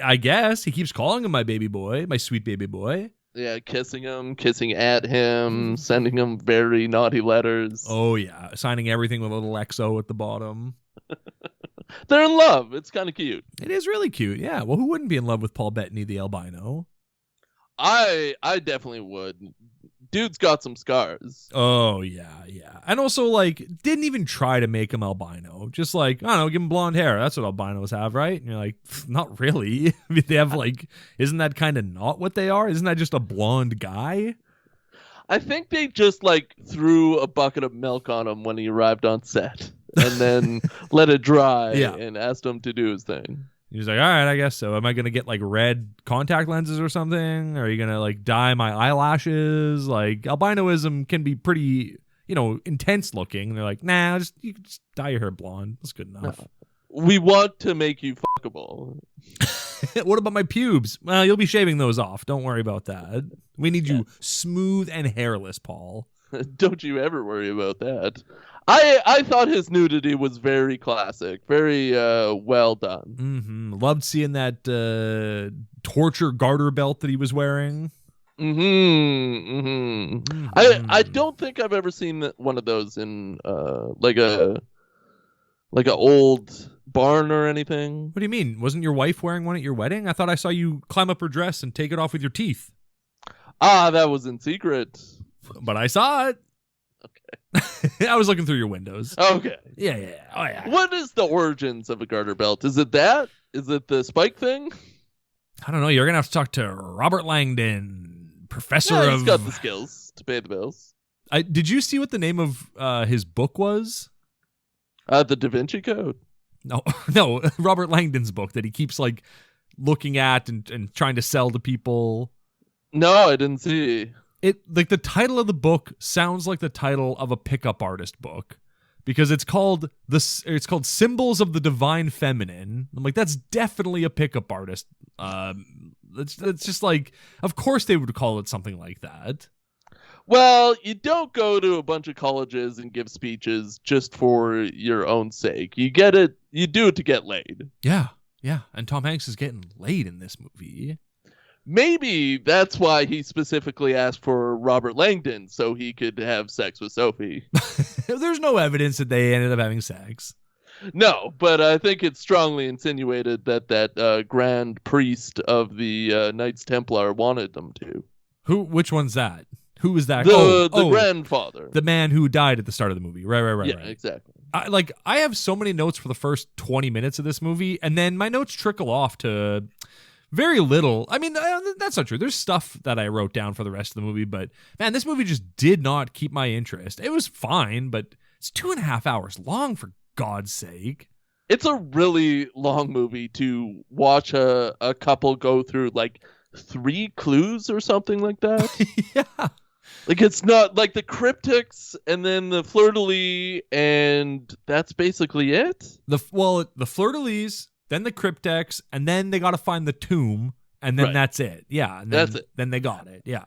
I guess he keeps calling him my baby boy, my sweet baby boy. Yeah, kissing him, kissing at him, sending him very naughty letters. Oh yeah, signing everything with a little XO at the bottom. They're in love. It's kind of cute. It is really cute. Yeah. Well, who wouldn't be in love with Paul Bettany, the albino? I definitely would. Dude's got some scars. Oh yeah. And also, like, didn't even try to make him albino. Just like, I don't know, give him blonde hair. That's what albinos have, right? And you're like, not really. I mean, they have like, isn't that kind of not what they are? Isn't that just a blonde guy? I think they just like threw a bucket of milk on him when he arrived on set, and then let it dry and asked him to do his thing. He's like, all right, I guess so. Am I going to get like red contact lenses or something? Are you going to like dye my eyelashes? Like, albinoism can be pretty, intense looking. And they're like, nah, you just dye your hair blonde. That's good enough. No. We want to make you fuckable. What about my pubes? Well, you'll be shaving those off. Don't worry about that. We need you smooth and hairless, Paul. Don't you ever worry about that. I thought his nudity was very classic, very well done. Mm-hmm. Loved seeing that torture garter belt that he was wearing. I don't think I've ever seen one of those in like a old barn or anything. What do you mean? Wasn't your wife wearing one at your wedding? I thought I saw you climb up her dress and take it off with your teeth. Ah, that was in secret. But I saw it. Okay. I was looking through your windows. Okay. Yeah. Oh, yeah. What is the origins of a garter belt? Is it that? Is it the spike thing? I don't know. You're going to have to talk to Robert Langdon, professor of... He's got the skills to pay the bills. Did you see what the name of his book was? The Da Vinci Code. No, Robert Langdon's book that he keeps like looking at and trying to sell to people. No, I didn't see. It like the title of the book sounds like the title of a pickup artist book because it's called Symbols of the Divine Feminine. I'm like, that's definitely a pickup artist. It's just like, of course they would call it something like that. Well, you don't go to a bunch of colleges and give speeches just for your own sake. You get it. You do it to get laid. Yeah. And Tom Hanks is getting laid in this movie. Maybe that's why he specifically asked for Robert Langdon, so he could have sex with Sophie. There's no evidence that they ended up having sex. No, but I think it's strongly insinuated that grand priest of the Knights Templar wanted them to. Which one's that? Who was that? The grandfather. The man who died at the start of the movie. Right. Yeah, exactly. I have so many notes for the first 20 minutes of this movie, and then my notes trickle off to very little. I mean, that's not true. There's stuff that I wrote down for the rest of the movie, but man, this movie just did not keep my interest. It was fine, but it's 2.5 hours long, for God's sake. It's a really long movie to watch a couple go through like 3 clues or something like that. Yeah. Like, it's not like the cryptex and then the fleur-de-lis, and that's basically it. The fleur-de-lis, then the cryptex, and then they got to find the tomb, and then that's it. Yeah, and then, that's it. Then they got it. Yeah.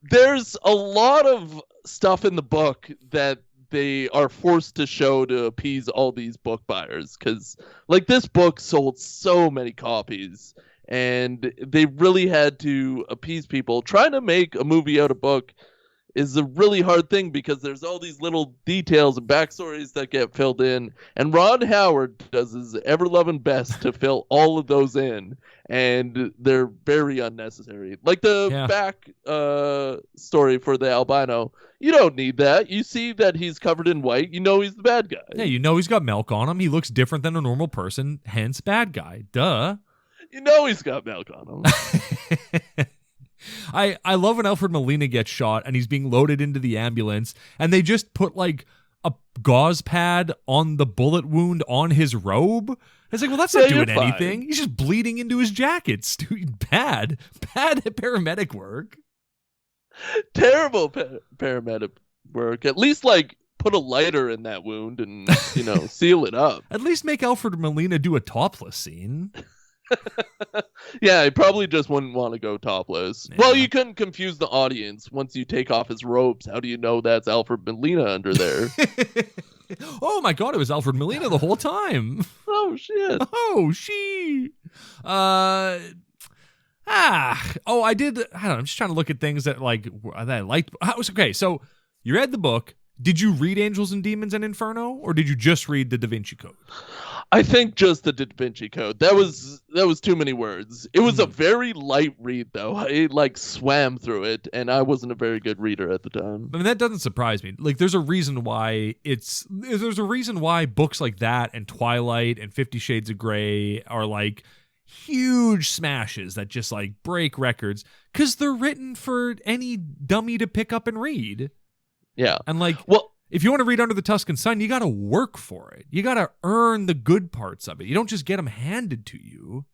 There's a lot of stuff in the book that they are forced to show to appease all these book buyers, because like this book sold so many copies, and they really had to appease people. Trying to make a movie out of book is a really hard thing because there's all these little details and backstories that get filled in, and Ron Howard does his ever-loving best to fill all of those in, and they're very unnecessary. Like the back story for the albino, you don't need that. You see that he's covered in white, you know he's the bad guy. Yeah, you know he's got milk on him. He looks different than a normal person, hence bad guy. Duh. You know he's got milk on him. I love when Alfred Molina gets shot and he's being loaded into the ambulance and they just put like a gauze pad on the bullet wound on his robe. It's like, well, that's not doing anything. He's just bleeding into his jacket. Bad paramedic work. Terrible paramedic work. At least like put a lighter in that wound and, seal it up. At least make Alfred Molina do a topless scene. Yeah, he probably just wouldn't want to go topless. Yeah. Well, you couldn't confuse the audience. Once you take off his robes, how do you know that's Alfred Molina under there? Oh my God, it was Alfred Molina the whole time. Oh shit. Oh, she. I don't know. I'm just trying to look at things that that I liked. Okay, so you read the book. Did you read Angels and Demons and Inferno, or did you just read the Da Vinci Code? I think just the Da Vinci Code. That was too many words. It was a very light read, though. I swam through it, and I wasn't a very good reader at the time. I mean, that doesn't surprise me. There's a reason why books like that and Twilight and 50 Shades of Grey are huge smashes that just break records, because they're written for any dummy to pick up and read. Yeah. And if you want to read Under the Tuscan Sun, you got to work for it. You got to earn the good parts of it. You don't just get them handed to you.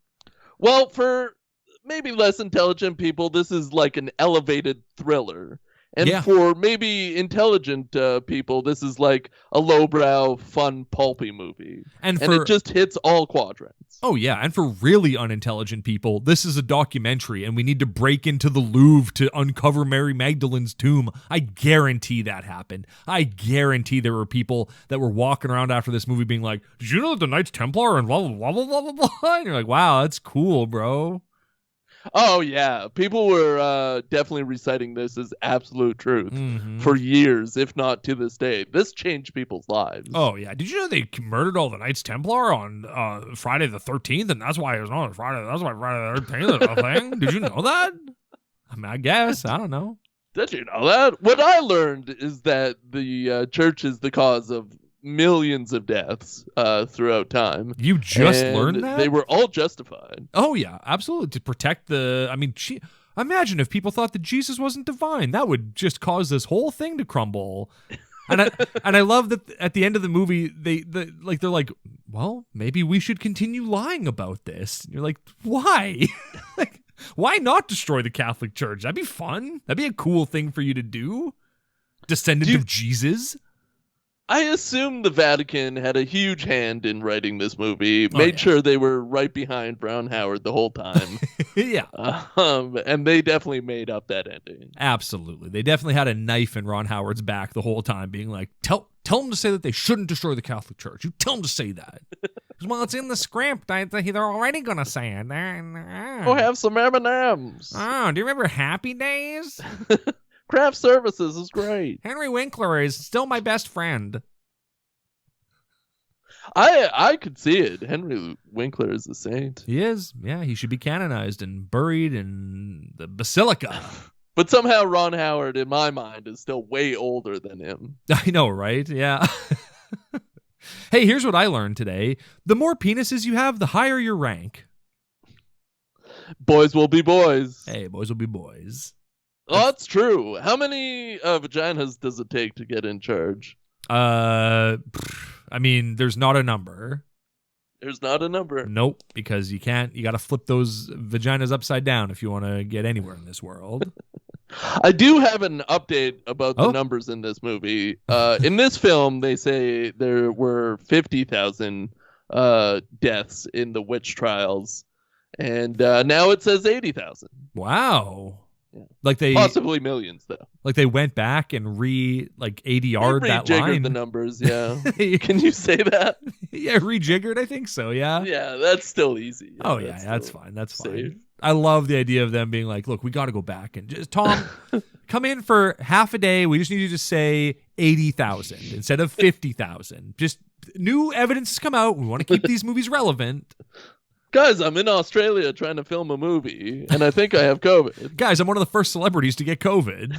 Well, for maybe less intelligent people, this is an elevated thriller. And for maybe intelligent people, this is a lowbrow, fun, pulpy movie. And it just hits all quadrants. Oh, yeah. And for really unintelligent people, this is a documentary, and we need to break into the Louvre to uncover Mary Magdalene's tomb. I guarantee that happened. I guarantee there were people that were walking around after this movie being like, did you know that the Knights Templar and blah, blah, blah, blah, blah, blah, blah? And you're like, wow, that's cool, bro. Oh, yeah. People were definitely reciting this as absolute truth for years, if not to this day. This changed people's lives. Oh, yeah. Did you know they murdered all the Knights Templar on Friday the 13th? And that's why it was on Friday. That's why Friday the 13th is a thing? Did you know that? I mean, I guess. I don't know. Did you know that? What I learned is that the church is the cause of millions of deaths throughout time. You just learned that? They were all justified. Oh, yeah, absolutely. To protect imagine if people thought that Jesus wasn't divine. That would just cause this whole thing to crumble. And I love that at the end of the movie, they're like, well, maybe we should continue lying about this. And you're like, why? Why not destroy the Catholic Church? That'd be fun. That'd be a cool thing for you to do. Descendant of Jesus. I assume the Vatican had a huge hand in writing this movie, made sure they were right behind Brown Howard the whole time. Yeah. And they definitely made up that ending. Absolutely. They definitely had a knife in Ron Howard's back the whole time, being like, tell them to say that they shouldn't destroy the Catholic Church. You tell them to say that. Well, it's in the script. They're already going to say it. Oh, have some M&Ms. Oh, do you remember Happy Days? Craft Services is great. Henry Winkler is still my best friend. I could see it. Henry Winkler is a saint. He is. Yeah, he should be canonized and buried in the basilica. But somehow Ron Howard, in my mind, is still way older than him. I know, right? Yeah. Hey, here's what I learned today. The more penises you have, the higher your rank. Boys will be boys. Hey, boys will be boys. Oh, that's true. How many vaginas does it take to get in charge? I mean, there's not a number. There's not a number. Nope, because you can't. You got to flip those vaginas upside down if you want to get anywhere in this world. I do have an update about the numbers in this movie. In this film, they say there were 50,000 deaths in the witch trials, and now it says 80,000. Wow. Yeah. Like they possibly millions though. Like they went back and ADR'd that line. The numbers, yeah. Can you say that? Yeah, rejiggered. I think so. Yeah. Yeah, that's still easy. Yeah, that's fine. That's fine. I love the idea of them being like, "Look, we got to go back and just Tom, come in for half a day. We just need you to say 80,000 instead of 50,000. Just new evidence has come out. We want to keep these movies relevant." Guys, I'm in Australia trying to film a movie, and I think I have COVID. Guys, I'm one of the first celebrities to get COVID.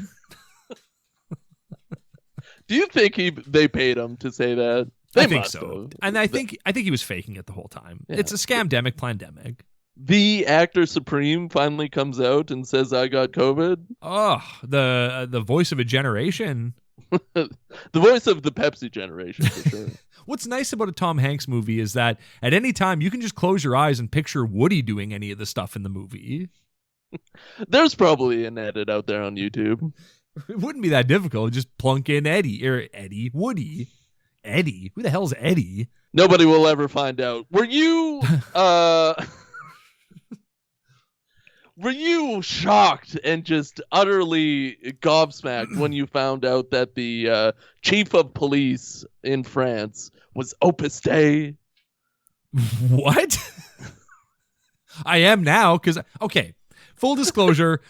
Do you think they paid him to say that? I think so. And I think he was faking it the whole time. Yeah. It's a scamdemic, plandemic. The actor supreme finally comes out and says, "I got COVID." Oh, the voice of a generation. The voice of the Pepsi generation, for sure. What's nice about a Tom Hanks movie is that at any time you can just close your eyes and picture Woody doing any of the stuff in the movie. There's probably an edit out there on YouTube. It wouldn't be that difficult. Just plunk in Woody. Eddie? Who the hell's Eddie? Nobody will ever find out. Were you were you shocked and just utterly gobsmacked when you found out that the chief of police in France was Opus Dei? What? I am now, because, okay, full disclosure,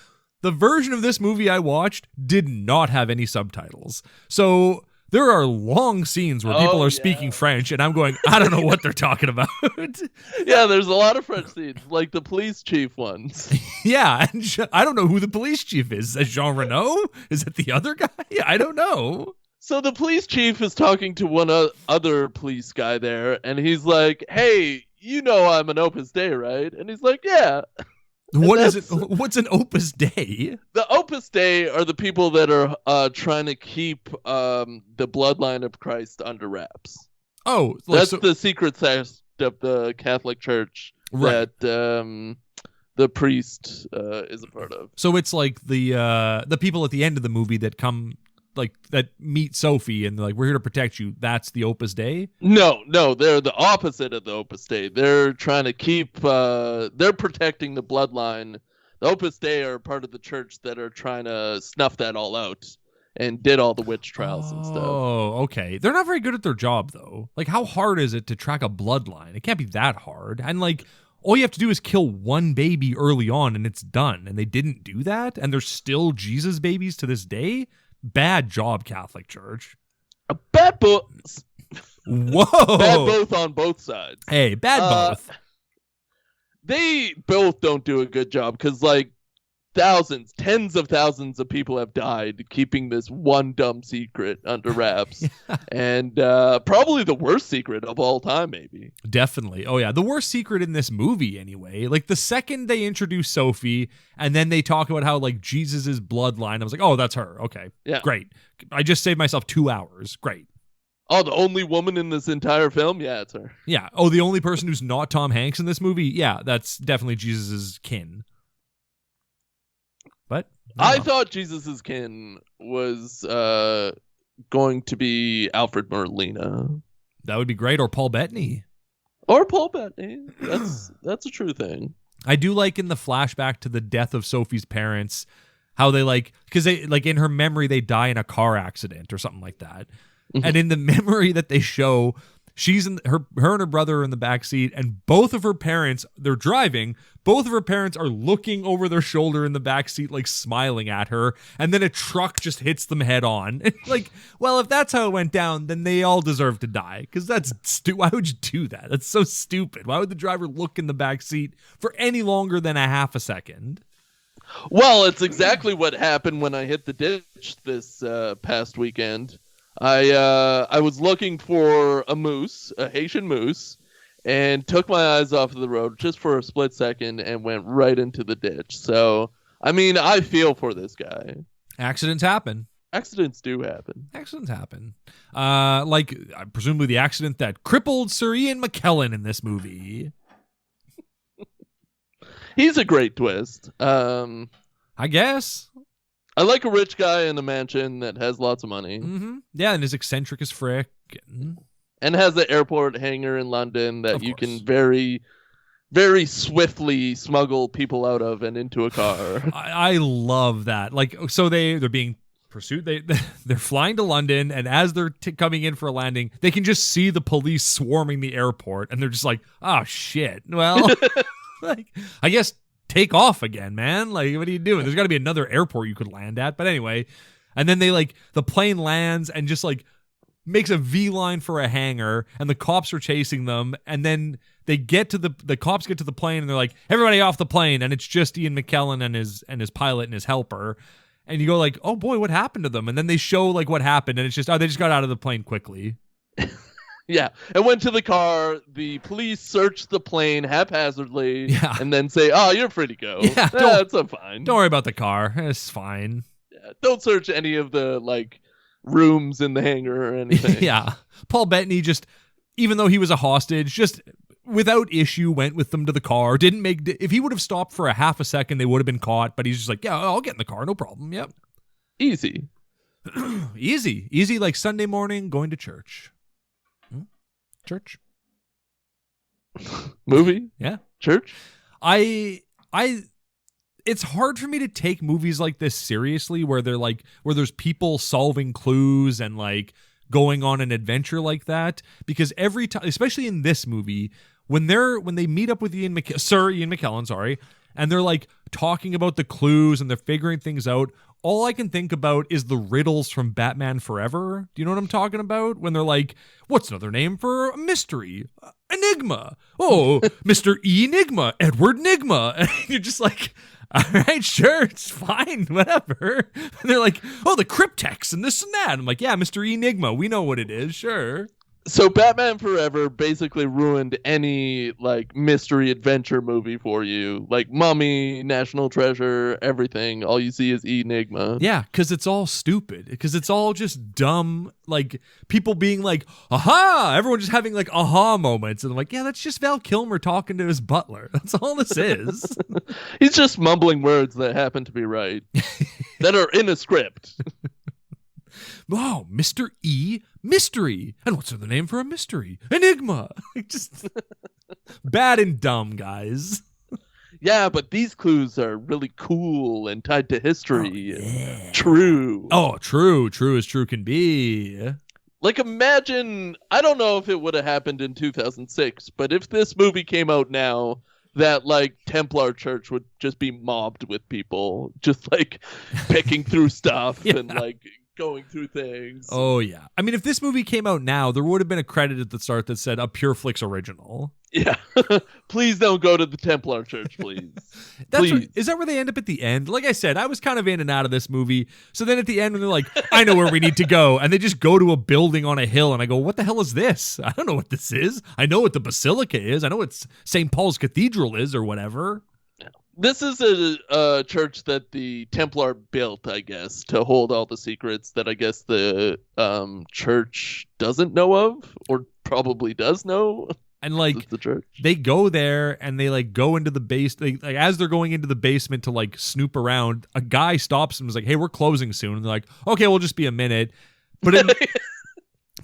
the version of this movie I watched did not have any subtitles. So there are long scenes where people are speaking French, and I'm going, I don't know what they're talking about. Yeah, there's a lot of French scenes, like the police chief ones. Yeah, and I don't know who the police chief is. Is that Jean Reno? Is that the other guy? I don't know. So the police chief is talking to one other police guy there, and he's like, hey, you know I'm an Opus Dei, right? And he's like, yeah. What is it? What's an Opus Dei? The Opus Dei are the people that are trying to keep the bloodline of Christ under wraps. Oh, that's the secret sect of the Catholic Church that the priest is a part of. So it's like the people at the end of the movie that come, like, that meet Sophie and they're like, we're here to protect you. That's the Opus Dei? No, they're the opposite of the Opus Dei. They're trying to keep, they're protecting the bloodline. The Opus Dei are part of the church that are trying to snuff that all out and did all the witch trials and stuff. Oh, okay. They're not very good at their job, though. Like, how hard is it to track a bloodline? It can't be that hard. And, like, all you have to do is kill one baby early on and it's done. And they didn't do that? And they're still Jesus babies to this day? Bad job, Catholic Church. Bad both. Whoa. Bad both on both sides. Hey, bad both. They both don't do a good job because, like, thousands, tens of thousands of people have died keeping this one dumb secret under wraps. Yeah. And probably the worst secret of all time, maybe. Definitely. Oh, yeah. The worst secret in this movie, anyway. Like, the second they introduce Sophie and then they talk about how, like, Jesus's bloodline, I was like, oh, that's her. Okay. Yeah. Great. I just saved myself 2 hours. Great. Oh, the only woman in this entire film? Yeah, it's her. Yeah. Oh, the only person who's not Tom Hanks in this movie? Yeah, that's definitely Jesus's kin. But I thought Jesus's kin was going to be Alfred Molina. That would be great, or Paul Bettany. Or Paul Bettany. That's a true thing. I do like in the flashback to the death of Sophie's parents, how they because they in her memory they die in a car accident or something like that. Mm-hmm. And in the memory that they show, she's in her and her brother are in the back seat, and both of her parents, they're driving. Both of her parents are looking over their shoulder in the back seat, like smiling at her, and then a truck just hits them head on. Like, well, if that's how it went down, then they all deserve to die. Because that's why would you do that? That's so stupid. Why would the driver look in the back seat for any longer than a half a second? Well, it's exactly what happened when I hit the ditch this past weekend. I was looking for a moose, a Haitian moose, and took my eyes off of the road just for a split second and went right into the ditch. So, I mean, I feel for this guy. Accidents happen. Accidents do happen. Accidents happen. Presumably the accident that crippled Sir Ian McKellen in this movie. He's a great twist. I guess. I like a rich guy in a mansion that has lots of money. Mm-hmm. Yeah, and is eccentric as frick. And has the airport hangar in London that you can very, very swiftly smuggle people out of and into a car. I love that. Like, so they're being pursued. They're flying to London, and as they're coming in for a landing, they can just see the police swarming the airport, and they're just like, oh, shit. Well, like, I guess take off again, man. Like, what are you doing? There's got to be another airport you could land at. But anyway, and then they the plane lands and just makes a V line for a hangar, and the cops are chasing them, and then they get to the cops get to the plane, and they're like, everybody off the plane, and it's just Ian McKellen and his pilot and his helper, and you go like, oh boy, what happened to them? And then they show what happened, and it's just, they just got out of the plane quickly. Yeah, and went to the car. The police searched the plane haphazardly, and then say, "Oh, you're free to go. Yeah, that's fine. Don't worry about the car. It's fine. Yeah, don't search any of the rooms in the hangar or anything." Yeah, Paul Bettany just, even though he was a hostage, just without issue went with them to the car. Didn't make. If he would have stopped for a half a second, they would have been caught. But he's just like, "Yeah, I'll get in the car. No problem. Yep, easy, easy, like Sunday morning going to church." Church movie, yeah, church. I it's hard for me to take movies like this seriously where they're like where there's people solving clues and like going on an adventure like that, because every time, especially in this movie, when they meet up with Sir Ian McKellen, and they're like talking about the clues and they're figuring things out, all I can think about is the riddles from Batman Forever. Do you know what I'm talking about? When they're like, what's another name for a mystery? Enigma. Oh, Mr. Enigma, Edward Nigma. And you're just like, all right, sure, it's fine, whatever. And they're like, oh, the cryptex and this and that. I'm like, yeah, Mr. Enigma, we know what it is, sure. So Batman Forever basically ruined any like mystery adventure movie for you, like Mummy, National Treasure, everything. All you see is Enigma. Yeah, because it's all stupid. Because it's all just dumb, like people being like, aha! Everyone just having like aha moments, and I'm like, yeah, that's just Val Kilmer talking to his butler. That's all this is. He's just mumbling words that happen to be right, that are in a script. Wow, Mr. E, mystery. And what's the name for a mystery? Enigma. Just bad and dumb, guys. Yeah, but these clues are really cool and tied to history. Oh, yeah. True. Oh, true. True as true can be. Like, imagine, I don't know if it would have happened in 2006, but if this movie came out now, that, like, Templar church would just be mobbed with people, just, like, picking through stuff and, like, going through things. Oh, yeah. I mean, if this movie came out now, there would have been a credit at the start that said a Pureflix original. Yeah. Please don't go to the Templar church, please. Please. Is that where they end up at the end? Like I said, I was kind of in and out of this movie. So then at the end, when they're like, I know where we need to go. And they just go to a building on a hill. And I go, what the hell is this? I don't know what this is. I know what the Basilica is. I know what St. Paul's Cathedral is or whatever. This is a church that the Templar built, I guess, to hold all the secrets that I guess the church doesn't know of, or probably does know. And like the church. They go there and they like go into the base. Like as they're going into the basement to like snoop around, a guy stops them and is like, "Hey, we're closing soon." And they're like, "Okay, we'll just be a minute."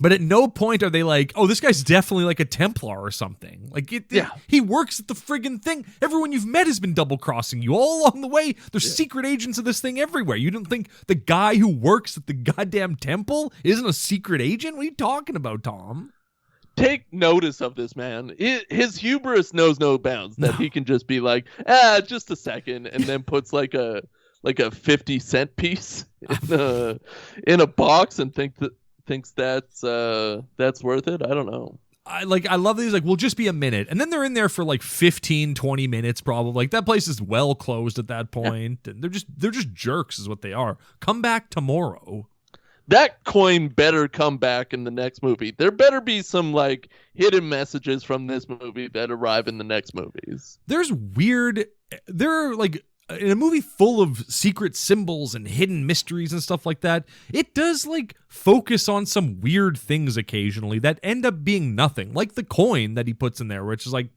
But at no point are they like, oh, this guy's definitely like a Templar or something. Like, he works at the friggin' thing. Everyone you've met has been double-crossing you all along the way. There's secret agents of this thing everywhere. You don't think the guy who works at the goddamn temple isn't a secret agent? What are you talking about, Tom? Take notice of this man. His hubris knows no bounds. That he can just be like, just a second, and then puts like a 50-cent piece in a box and thinks that's worth it. I don't know. I love these, like, we'll just be a minute. And then they're in there for like 15, 20 minutes probably. Like that place is well closed at that point. And they're just jerks is what they are. Come back tomorrow. That coin better come back in the next movie. There better be some like hidden messages from this movie that arrive in the next movies. There are like, in a movie full of secret symbols and hidden mysteries and stuff like that, it does like focus on some weird things occasionally that end up being nothing. Like the coin that he puts in there, which is like,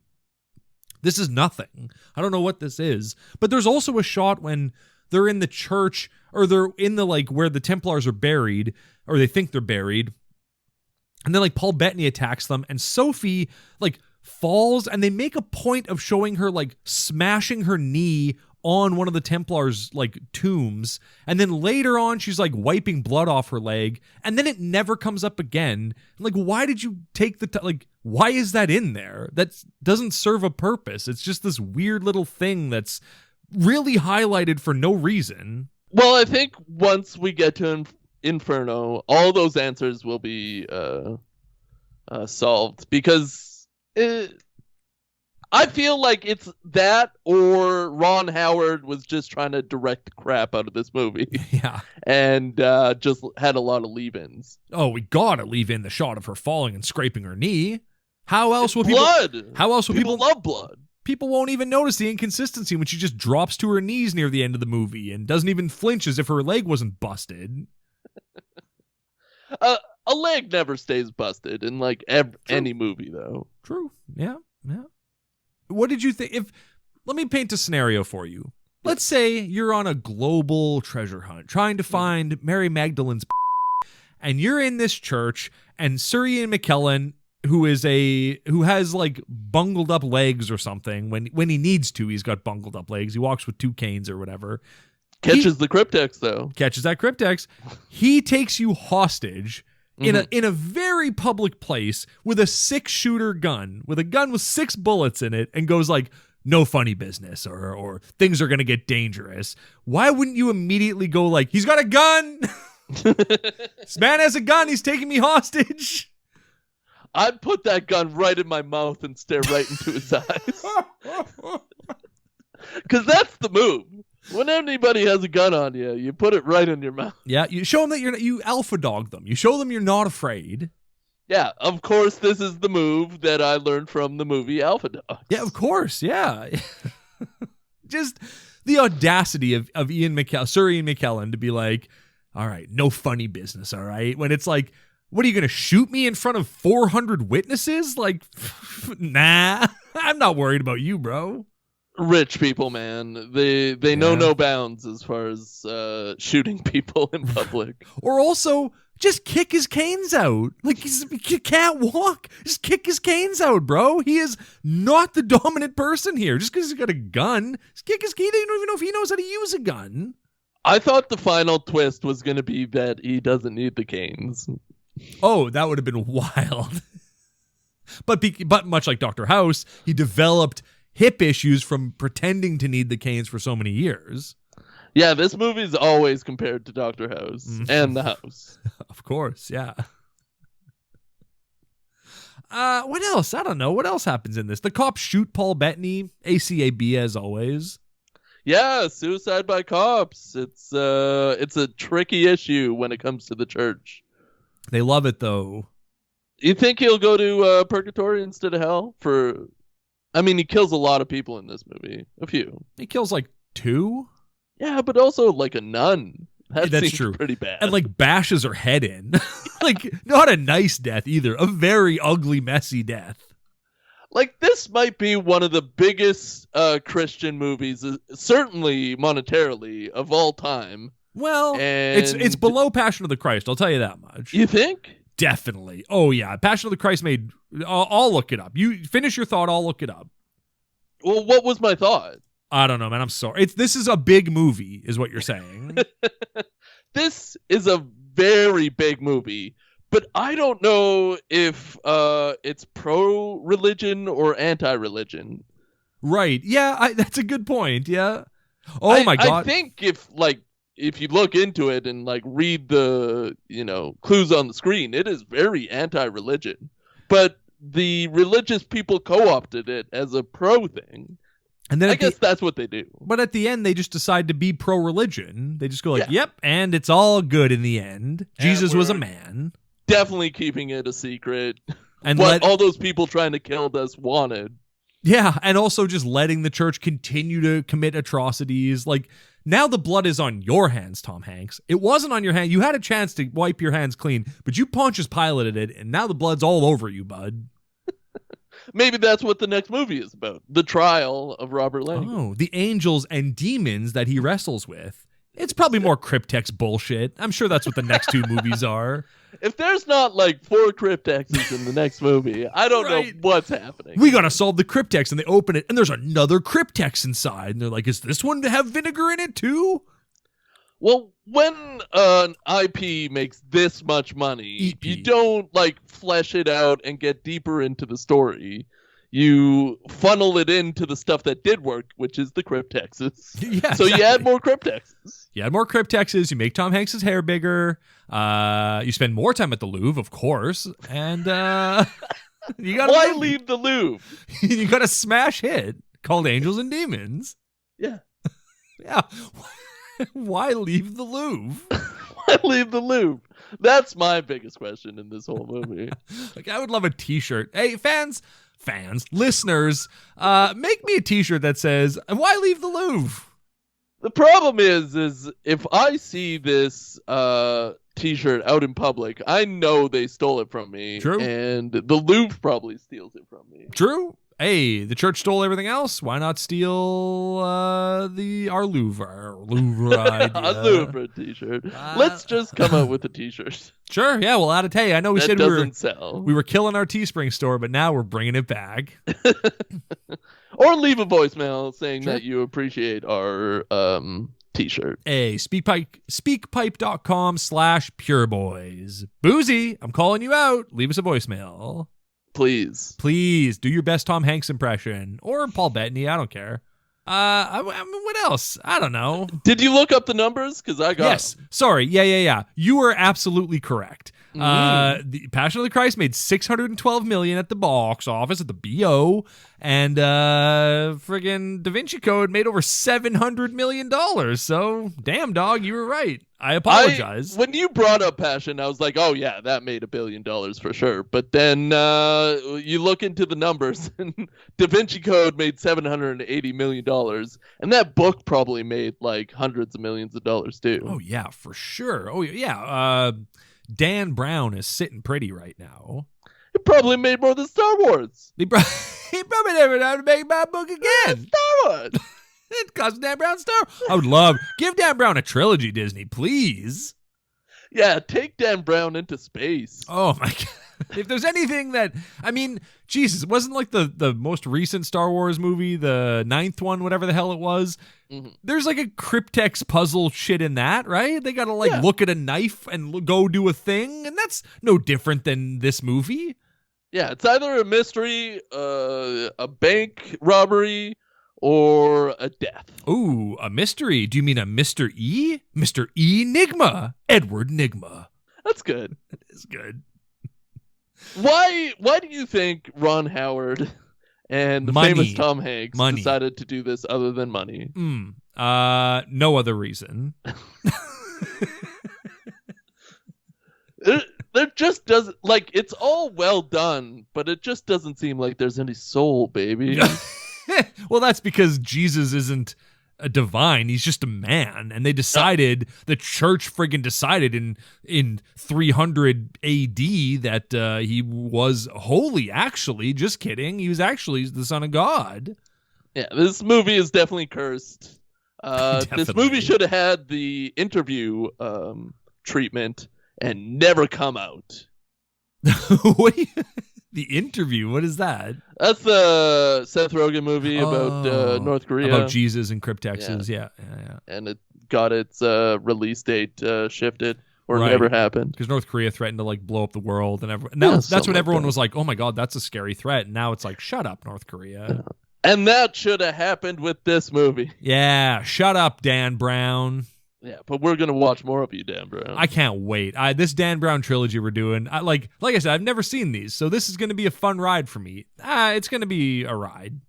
this is nothing. I don't know what this is. But there's also a shot when they're in the church, or they're in the like where the Templars are buried, or they think they're buried. And then like Paul Bettany attacks them, and Sophie like falls, and they make a point of showing her like smashing her knee on one of the Templars like tombs, and then later on she's like wiping blood off her leg, and then it never comes up again. Like, why did you take the why is that in there? That doesn't serve a purpose. It's just this weird little thing that's really highlighted for no reason. Well, I think once we get to Inferno, all those answers will be solved, because I feel like it's that, or Ron Howard was just trying to direct the crap out of this movie. Yeah. And just had a lot of leave-ins. Oh, we gotta leave in the shot of her falling and scraping her knee. How else will people love blood? People won't even notice the inconsistency when she just drops to her knees near the end of the movie and doesn't even flinch as if her leg wasn't busted. A leg never stays busted in like any movie, though. True. Yeah. Yeah. What did you think? Let me paint a scenario for you. Let's say you're on a global treasure hunt trying to find Mary Magdalenes, and you're in this church, and Sir Ian McKellen who has like bungled up legs or something. When he needs to, he's got bungled up legs. He walks with 2 canes or whatever. Catches the cryptex though. Catches that cryptex. He takes you hostage in a very public place with a 6-shooter gun, with a gun with 6 bullets in it, and goes like, no funny business, or things are gonna get dangerous. Why wouldn't you immediately go like, he's got a gun? This man has a gun, he's taking me hostage. I'd put that gun right in my mouth and stare right into his eyes. Because that's the move. When anybody has a gun on you, you put it right in your mouth. Yeah, you show them that you alpha dog them. You show them you're not afraid. Yeah, of course, this is the move that I learned from the movie Alpha Dog. Yeah, of course, yeah. Just the audacity of Sir Ian McKellen to be like, all right, no funny business, all right? When it's like, what are you going to shoot me in front of 400 witnesses? Like, nah, I'm not worried about you, bro. Rich people, man. They know no bounds as far as shooting people in public. Or also, just kick his canes out. Like, he can't walk. Just kick his canes out, bro. He is not the dominant person here. Just because he's got a gun, just kick his cane. You don't even know if he knows how to use a gun. I thought the final twist was going to be that he doesn't need the canes. Oh, that would have been wild. But much like Dr. House, he developed hip issues from pretending to need the canes for so many years. Yeah, this movie's always compared to Dr. House and the House. Of course, yeah. What else? I don't know. What else happens in this? The cops shoot Paul Bettany, ACAB as always. Yeah, suicide by cops. It's a tricky issue when it comes to the church. They love it, though. You think he'll go to purgatory instead of hell? I mean, he kills a lot of people in this movie. A few. He kills like 2? Yeah, but also like a nun. That's seems true. Pretty bad. And like bashes her head in. Like, not a nice death either. A very ugly, messy death. Like, this might be one of the biggest Christian movies, certainly monetarily, of all time. Well, and it's below Passion of the Christ, I'll tell you that much. You think? Definitely. Oh, yeah. Passion of the Christ made... I'll look it up. You finish your thought, I'll look it up. Well, what was my thought? I don't know, man. I'm sorry. This is a big movie, is what you're saying. This is a very big movie, but I don't know if it's pro-religion or anti-religion. Right. Yeah, that's a good point. Yeah. Oh, my God. I think if you look into it and like read the, clues on the screen, it is very anti-religion. But the religious people co-opted it as a pro thing. And then I guess that's what they do. But at the end, they just decide to be pro-religion. They just go like, yep, and it's all good in the end. Jesus was a man. Definitely keeping it a secret. And what all those people trying to kill us wanted. Yeah, and also just letting the church continue to commit atrocities. Like, now the blood is on your hands, Tom Hanks. It wasn't on your hand. You had a chance to wipe your hands clean, but you Pontius Pilated it, and now the blood's all over you, bud. Maybe that's what the next movie is about. The trial of Robert Lang. Oh, the angels and demons that he wrestles with. It's probably more cryptex bullshit. I'm sure that's what the next 2 movies are. If there's not like 4 cryptexes in the next movie, I don't know what's happening. We gotta solve the cryptex, and they open it, and there's another cryptex inside. And they're like, is this one to have vinegar in it too? Well, when an IP makes this much money, you don't like flesh it out and get deeper into the story. You funnel it into the stuff that did work, which is the cryptexes. Yeah, so you add more cryptexes. You add more cryptexes. You make Tom Hanks's hair bigger. You spend more time at the Louvre, of course. And you got why leave the Louvre? You got a smash hit called Angels and Demons. Yeah. Yeah. Why leave the Louvre? Why leave the Louvre? That's my biggest question in this whole movie. Like, I would love a t-shirt. Hey, fans, listeners, make me a t-shirt that says, why leave the Louvre? The problem is if I see this t-shirt out in public, I know they stole it from me. True. And the Louvre probably steals it from me. True. hey, the church stole everything else. Why not steal our Louvre idea? A Louvre t-shirt. Let's just come up with a t-shirt. Sure, yeah, we'll add it. Hey, I know we that said doesn't sell. we were killing our Teespring store, but now we're bringing it back. Or leave a voicemail saying Sure. that you appreciate our t-shirt. Hey, speakpipe.com/pureboys. Boozy, I'm calling you out. Leave us a voicemail. Please. Please do your best Tom Hanks impression or Paul Bettany. I don't care. I mean, what else? I don't know. Did you look up the numbers? Because I got Yes. them. Sorry. Yeah. You were absolutely correct. The Passion of the Christ made $612 million at the box office at the BO, and friggin' Da Vinci Code made over $700 million. So, damn dog, you were right. I apologize. When you brought up Passion, I was like, oh yeah, that made $1 billion for sure. But then you look into the numbers, and Da Vinci Code made $780 million, and that book probably made like hundreds of millions of dollars too. Oh yeah, for sure. Oh yeah. Dan Brown is sitting pretty right now. It probably made more than Star Wars. He probably never know how to make my book again. Star Wars. It cost Dan Brown Star. I would love give Dan Brown a trilogy, Disney, please. Yeah, take Dan Brown into space. Oh my god. If there's anything that, I mean, Jesus, it wasn't like the most recent Star Wars movie, the 9th one, whatever the hell it was. Mm-hmm. There's like a cryptex puzzle shit in that, right? They got to look at a knife and go do a thing. And that's no different than this movie. Yeah, it's either a mystery, a bank robbery, or a death. Ooh, a mystery. Do you mean a Mr. E? Mr. Enigma. Edward Nigma. That's good. That is good. Why do you think Ron Howard and the famous Tom Hanks decided to do this other than money? No other reason. There just doesn't, like, it's all well done, but it just doesn't seem like there's any soul, baby. Well, that's because Jesus isn't a divine. He's just a man. And they decided, the church friggin' decided in 300 AD that he was holy, actually. Just kidding. He was actually the son of God. Yeah, this movie is definitely cursed. Definitely. This movie should have had the interview treatment and never come out. What do you... The Interview, what is that? That's the Seth Rogen movie about North Korea. About Jesus and cryptexes, yeah. And it got its release date shifted, or Right. it never happened. Because North Korea threatened to blow up the world, and that's when everyone was like, "Oh my God, that's a scary threat." And now it's like, "Shut up, North Korea." And that should have happened with this movie. Yeah, shut up, Dan Brown. Yeah, but we're gonna watch more of you, Dan Brown. I can't wait. This Dan Brown trilogy we're doing, like I said, I've never seen these, so this is going to be a fun ride for me. It's going to be a ride.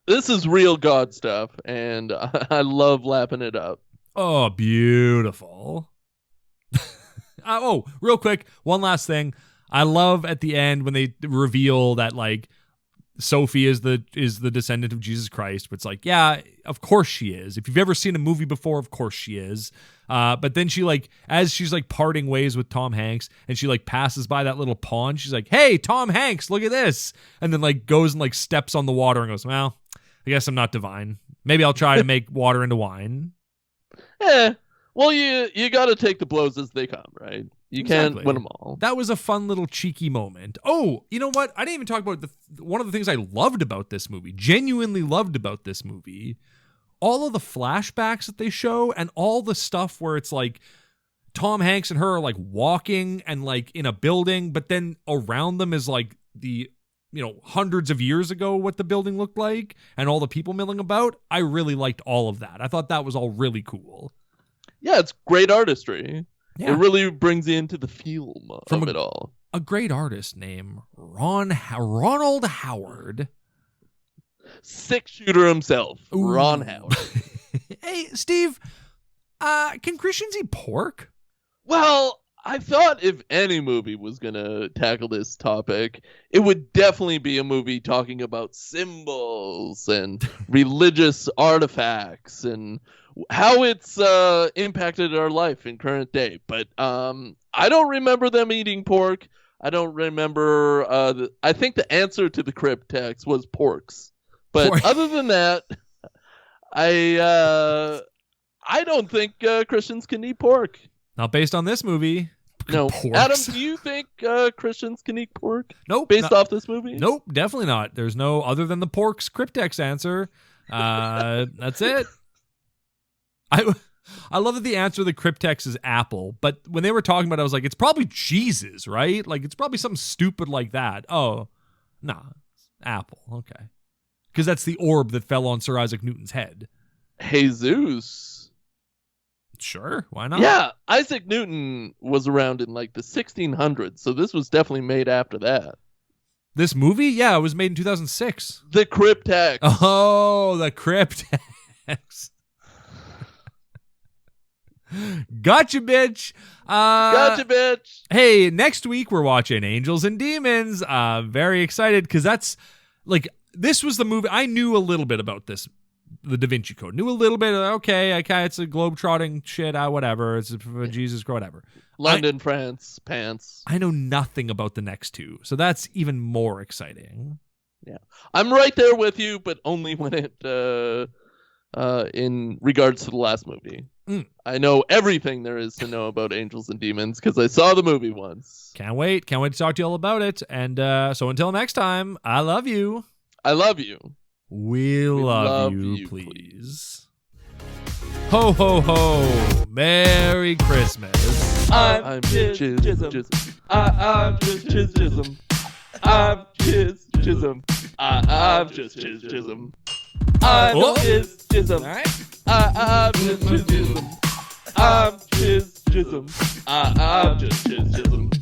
This is real God stuff, and I love lapping it up. Oh, beautiful. Real quick, one last thing. I love at the end when they reveal that Sophie is the descendant of Jesus Christ. But it's like, yeah, of course she is. If you've ever seen a movie before, of course she is. But then she as she's parting ways with Tom Hanks, and she passes by that little pond, she's like, "Hey, Tom Hanks, look at this," and then goes and steps on the water and goes, "Well, I guess I'm not divine. Maybe I'll try to make water into wine." Well, you got to take the blows as they come, right? You can't win them all. That was a fun little cheeky moment. Oh, you know what? I didn't even talk about one of the things I loved about this movie, genuinely loved about this movie. All of the flashbacks that they show and all the stuff where it's Tom Hanks and her are walking and in a building, but then around them is the hundreds of years ago what the building looked like and all the people milling about. I really liked all of that. I thought that was all really cool. Yeah, it's great artistry. Yeah. It really brings you into the feel of it all. A great artist named Ronald Howard. 6-shooter himself, Ooh. Ron Howard. Hey, Steve, can Christians eat pork? Well, I thought if any movie was going to tackle this topic, it would definitely be a movie talking about symbols and religious artifacts and how it's impacted our life in current day. But I don't remember them eating pork. I don't remember. I think the answer to the cryptex was porks. But Pork. other than that, I don't think Christians can eat pork. Not based on this movie. No. Porks. Adam, do you think Christians can eat pork? Nope. Based off this movie? Nope, definitely not. There's no other than the pork's cryptex answer. That's it. I love that the answer to the cryptex is apple, but when they were talking about it, I was like, it's probably Jesus, right? Like, it's probably something stupid like that. Oh, nah, apple. Okay. Because that's the orb that fell on Sir Isaac Newton's head. Jesus. Sure, why not? Yeah, Isaac Newton was around in like the 1600s, so this was definitely made after that. This movie? Yeah, it was made in 2006. The cryptex. Oh, the cryptex. Gotcha, bitch. Gotcha, bitch. Hey, next week we're watching Angels and Demons. Very excited because that's like, this was the movie. I knew a little bit about this, the Da Vinci Code. Knew a little bit. Okay, it's a globe-trotting shit. Whatever. It's a Jesus, whatever. London, France, pants. I know nothing about the next two, so that's even more exciting. Yeah, I'm right there with you, but only when it in regards to the last movie. I know everything there is to know about Angels and Demons because I saw the movie once. Can't wait to talk to you all about it. And so until next time, I love you. I love you. We love you, please. Ho, ho, ho. Merry Christmas. I'm Jism. I'm just Jism. I'm just Jism. I'm just Jism. I'm just Jism. All right. I'm just Jism. I'm just Jism. I'm just Jism.